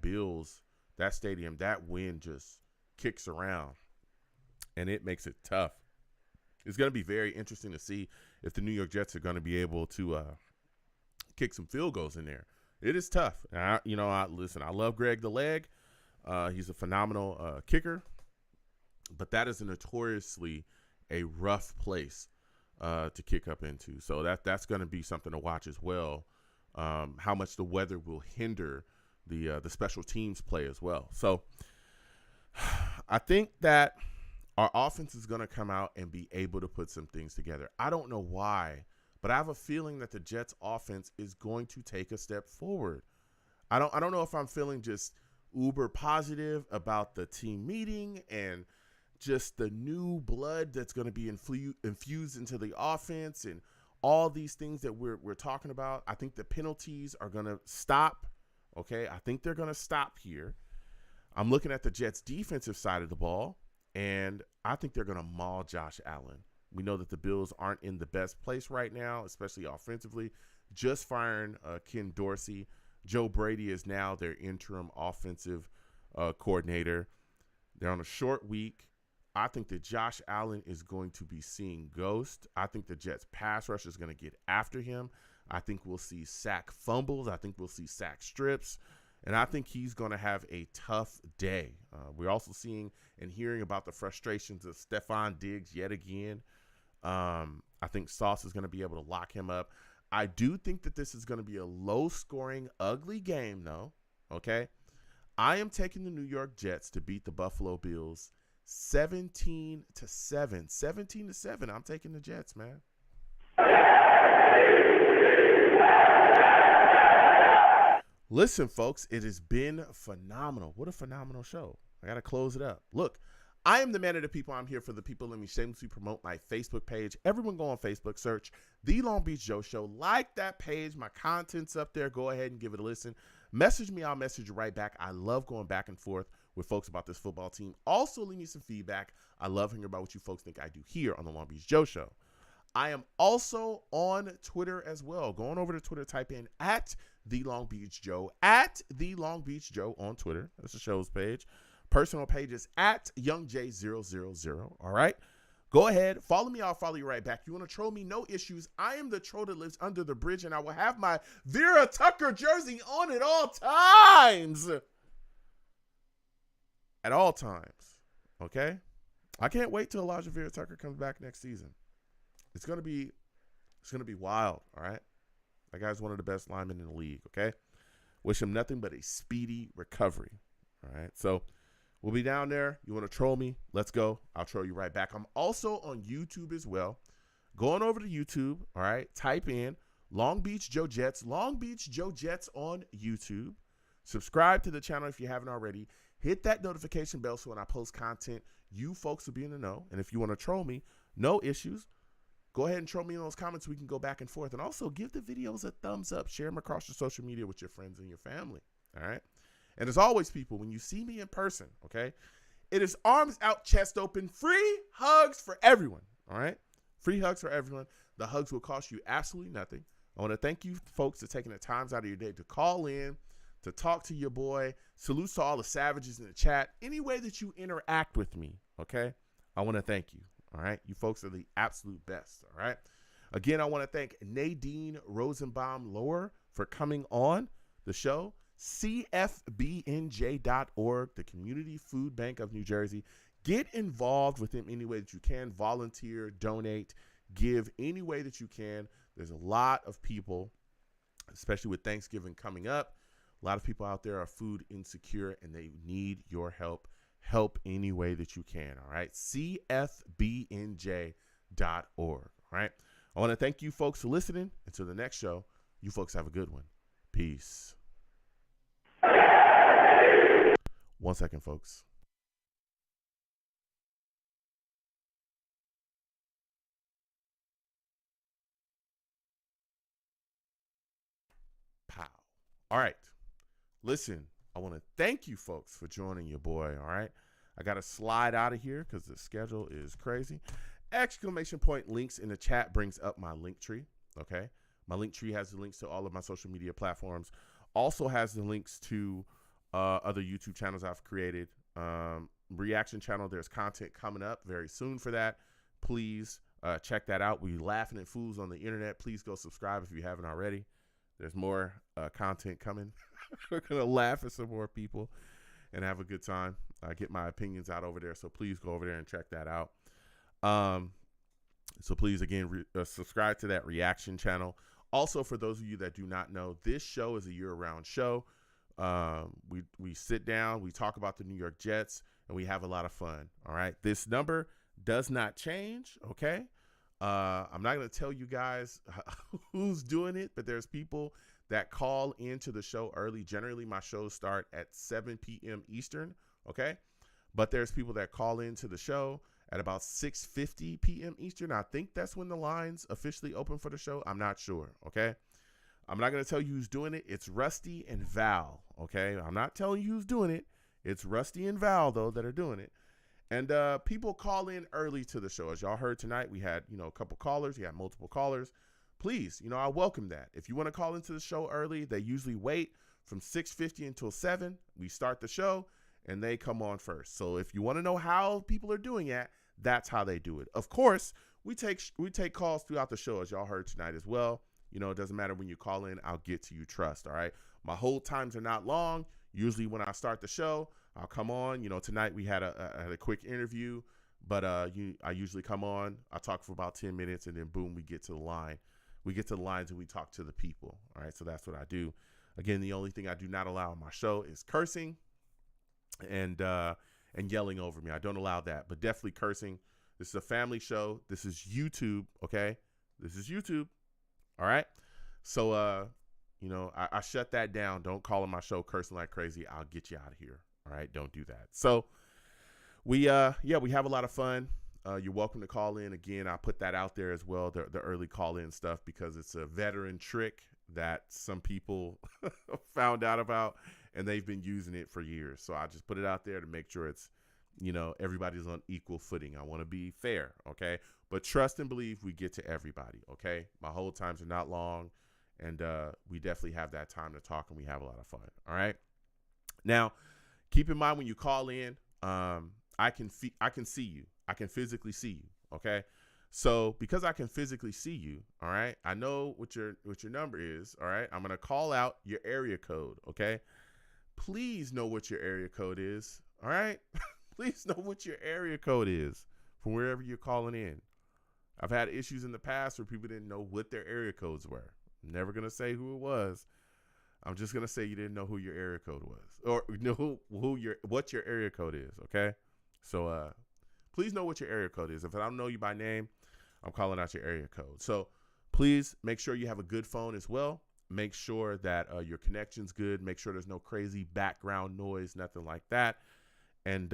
stadium, that wind just kicks around and it makes it tough. It's going to be very interesting to see if the New York Jets are going to be able to kick some field goals in there. It is tough. Listen, I love Greg the Leg. He's a phenomenal kicker, but that is notoriously a rough place to kick up into. So that's going to be something to watch as well. How much the weather will hinder the special teams play as well. So I think that our offense is going to come out and be able to put some things together. I don't know why, but I have a feeling that the Jets offense is going to take a step forward. I don't know if I'm feeling just uber positive about the team meeting and just the new blood that's going to be infused into the offense and all these things that we're talking about. I think the penalties are going to stop. Okay, I think they're going to stop here. I'm looking at the Jets' defensive side of the ball, and I think they're going to maul Josh Allen. We know that the Bills aren't in the best place right now, especially offensively. Just firing Ken Dorsey. Joe Brady is now their interim offensive coordinator. They're on a short week. I think that Josh Allen is going to be seeing ghosts. I think the Jets' pass rush is going to get after him. I think we'll see sack fumbles. I think we'll see sack strips. And I think he's going to have a tough day. We're also seeing and hearing about the frustrations of Stephon Diggs yet again. I think Sauce is going to be able to lock him up. I do think that this is going to be a low-scoring, ugly game, though. Okay? I am taking the New York Jets to beat the Buffalo Bills 17-7. 17-7. I'm taking the Jets, man. Listen, folks, it has been phenomenal. What a phenomenal show. I got to close it up. Look, I am the man of the people. I'm here for the people. Let me shamelessly promote my Facebook page. Everyone go on Facebook, search The Long Beach Joe Show. Like that page. My content's up there. Go ahead and give it a listen. Message me. I'll message you right back. I love going back and forth with folks about this football team. Also, leave me some feedback. I love hearing about what you folks think I do here on The Long Beach Joe Show. I am also on Twitter as well. Going over to Twitter, type in at The Long Beach Joe, at The Long Beach Joe on Twitter. That's the show's page. Personal page is at YoungJ000. All right. Go ahead, follow me. I'll follow you right back. You want to troll me? No issues. I am the troll that lives under the bridge, and I will have my Vera Tucker jersey on at all times. At all times. Okay? I can't wait till Elijah Vera Tucker comes back next season. It's gonna be wild. All right. That guy's one of the best linemen in the league. Okay. Wish him nothing but a speedy recovery. All right. So we'll be down there. You want to troll me? Let's go. I'll troll you right back. I'm also on YouTube as well. Going over to YouTube. All right. Type in Long Beach Joe Jets. Long Beach Joe Jets on YouTube. Subscribe to the channel if you haven't already. Hit that notification bell so when I post content, you folks will be in the know. And if you want to troll me, no issues. Go ahead and troll me in those comments. We can go back and forth. And also give the videos a thumbs up. Share them across your social media with your friends and your family. All right. And as always, people, when you see me in person, okay, it is arms out, chest open, free hugs for everyone. All right. Free hugs for everyone. The hugs will cost you absolutely nothing. I want to thank you folks for taking the times out of your day to call in, to talk to your boy. Salutes to all the savages in the chat. Any way that you interact with me, okay, I want to thank you. All right. You folks are the absolute best. All right. Again, I want to thank Nadine Rosenbaum Lower for coming on the show. CFBNJ.org, the Community Food Bank of New Jersey. Get involved with them any way that you can. Volunteer, donate, give any way that you can. There's a lot of people, especially with Thanksgiving coming up. A lot of people out there are food insecure and they need your help. Help any way that you can. All right. CFBNJ.org. All right. I want to thank you folks for listening. Until the next show, you folks have a good one. Peace. 1 second, folks. Pow. All right. Listen, I want to thank you folks for joining your boy. All right. I got to slide out of here because the schedule is crazy. Exclamation point links in the chat brings up my link tree. Okay. My link tree has the links to all of my social media platforms. Also has the links to other YouTube channels I've created. Reaction channel. There's content coming up very soon for that. Please check that out. We laughing at fools on the internet. Please go subscribe if you haven't already. There's more content coming. We're going to laugh at some more people and have a good time. Get my opinions out over there. So please go over there and check that out. So please, again, subscribe to that reaction channel. Also, for those of you that do not know, this show is a year-round show. We sit down, we talk about the New York Jets, and we have a lot of fun. All right. This number does not change. Okay. I'm not going to tell you guys who's doing it, but there's people that call into the show early. Generally, my shows start at 7 p.m. Eastern. Okay. But there's people that call into the show at about 6:50 p.m. Eastern. I think that's when the lines officially open for the show. I'm not sure. Okay. I'm not going to tell you who's doing it. It's Rusty and Val. Okay. I'm not telling you who's doing it. It's Rusty and Val, though, that are doing it. And people call in early to the show. As y'all heard tonight, we had, a couple callers. We had multiple callers. Please, I welcome that. If you want to call into the show early, they usually wait from 6:50 until 7. We start the show and they come on first. So if you want to know how people are doing it, that's how they do it. Of course, we take calls throughout the show, as y'all heard tonight as well. It doesn't matter when you call in, I'll get to you, trust. All right. My hold times are not long. Usually when I start the show, I'll come on. Tonight we had a quick interview, but I usually come on. I talk for about 10 minutes and then boom, we get to the line. We get to the lines and we talk to the people. All right. So that's what I do. Again, the only thing I do not allow on my show is cursing and yelling over me. I don't allow that, but definitely cursing. This is a family show. This is YouTube. Okay. This is YouTube. All right. So, I shut that down. Don't call on my show cursing like crazy. I'll get you out of here. All right. Don't do that. So we have a lot of fun. You're welcome to call in. Again, I'll put that out there as well. The early call in stuff, because it's a veteran trick that some people found out about and they've been using it for years. So I just put it out there to make sure it's, everybody's on equal footing. I want to be fair. Okay. But trust and believe we get to everybody. Okay. My hold times are not long, and we definitely have that time to talk and we have a lot of fun. All right. Now, keep in mind when you call in, I can see you. I can physically see you. Okay. So because I can physically see you, all right, I know what your number is. All right. I'm going to call out your area code. Okay. Please know what your area code is. All right. Please know what your area code is from wherever you're calling in. I've had issues in the past where people didn't know what their area codes were. I'm never going to say who it was. I'm just going to say you didn't know who your area code was, or know what your area code is. Okay. So, please know what your area code is. If I don't know you by name, I'm calling out your area code. So please make sure you have a good phone as well. Make sure that your connection's good. Make sure there's no crazy background noise, nothing like that. And,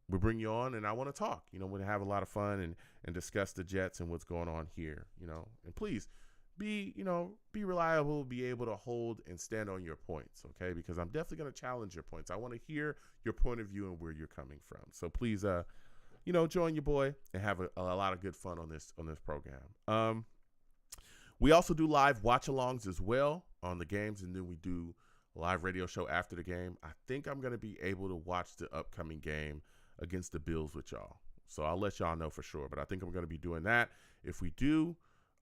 we bring you on and I want to talk. We're going to have a lot of fun and discuss the Jets and what's going on here, And please be reliable, be able to hold and stand on your points, okay? Because I'm definitely going to challenge your points. I want to hear your point of view and where you're coming from. So please, join your boy and have a lot of good fun on this program. We also do live watch-alongs as well on the games, and then we do a live radio show after the game. I think I'm going to be able to watch the upcoming game against the Bills with y'all. So I'll let y'all know for sure, but I think I'm going to be doing that. If we do,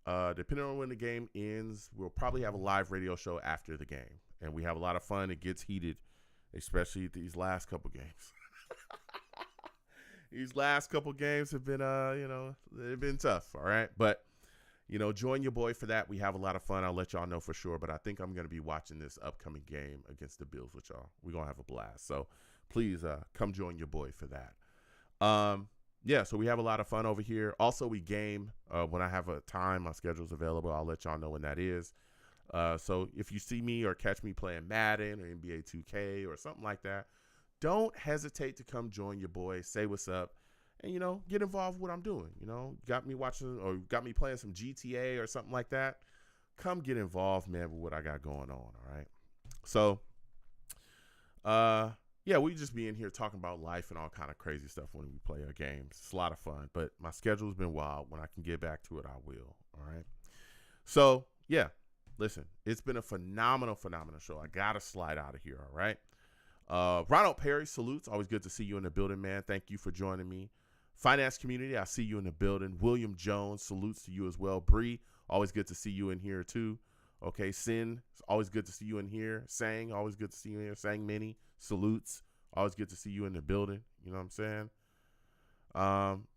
depending on when the game ends, we'll probably have a live radio show after the game, and we have a lot of fun. It gets heated, especially these last couple games. These last couple games have been, they've been tough, all right? But, join your boy for that. We have a lot of fun. I'll let y'all know for sure, but I think I'm going to be watching this upcoming game against the Bills with y'all. We're going to have a blast. So please come join your boy for that. So we have a lot of fun over here. Also, we game when I have a time. My schedule's available. I'll let y'all know when that is. So if you see me or catch me playing Madden or NBA 2K or something like that, don't hesitate to come join your boy, say what's up, and, get involved with what I'm doing. Got me watching or got me playing some GTA or something like that. Come get involved, man, with what I got going on, all right? So, we just be in here talking about life and all kind of crazy stuff when we play our games. It's a lot of fun, but my schedule's been wild. When I can get back to it, I will, all right? So, listen, it's been a phenomenal show. I got to slide out of here, all right? Ronald Perry, salutes. Always good to see you in the building, man. Thank you for joining me. Finance community, I see you in the building. William Jones, salutes to you as well. Bree, always good to see you in here too. Okay, Sin, it's always good to see you in here. Sang, always good to see you in here. Sang Mini, salutes. Always good to see you in the building. You know what I'm saying?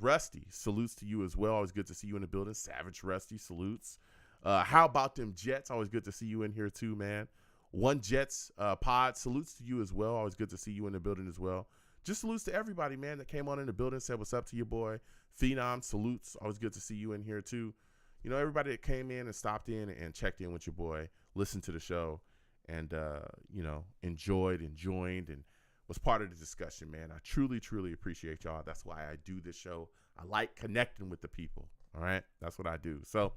Rusty, salutes to you as well. Always good to see you in the building. Savage Rusty, salutes. How about them Jets? Always good to see you in here too, man. One Jets pod, salutes to you as well. Always good to see you in the building as well. Just salutes to everybody, man, that came on in the building, said what's up to your boy. Phenom, salutes. Always good to see you in here too. Everybody that came in and stopped in and checked in with your boy, listened to the show, and, enjoyed and joined and was part of the discussion, man. I truly, truly appreciate y'all. That's why I do this show. I like connecting with the people, all right? That's what I do. So,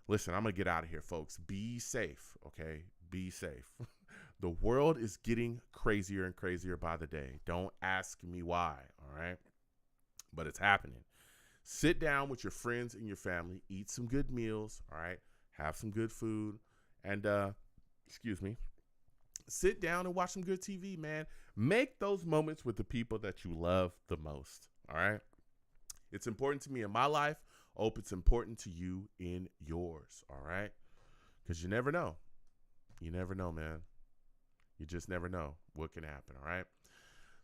listen, I'm going to get out of here, folks. Be safe, okay? Be safe. The world is getting crazier and crazier by the day. Don't ask me why, all right? But it's happening. Sit down with your friends and your family. Eat some good meals, all right? Have some good food. And, sit down and watch some good TV, man. Make those moments with the people that you love the most, all right? It's important to me in my life. I hope it's important to you in yours, all right? Because you never know. You never know, man. You just never know what can happen, all right?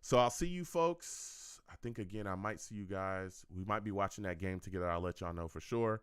So I'll see you folks. I think, again, I might see you guys. We might be watching that game together. I'll let y'all know for sure.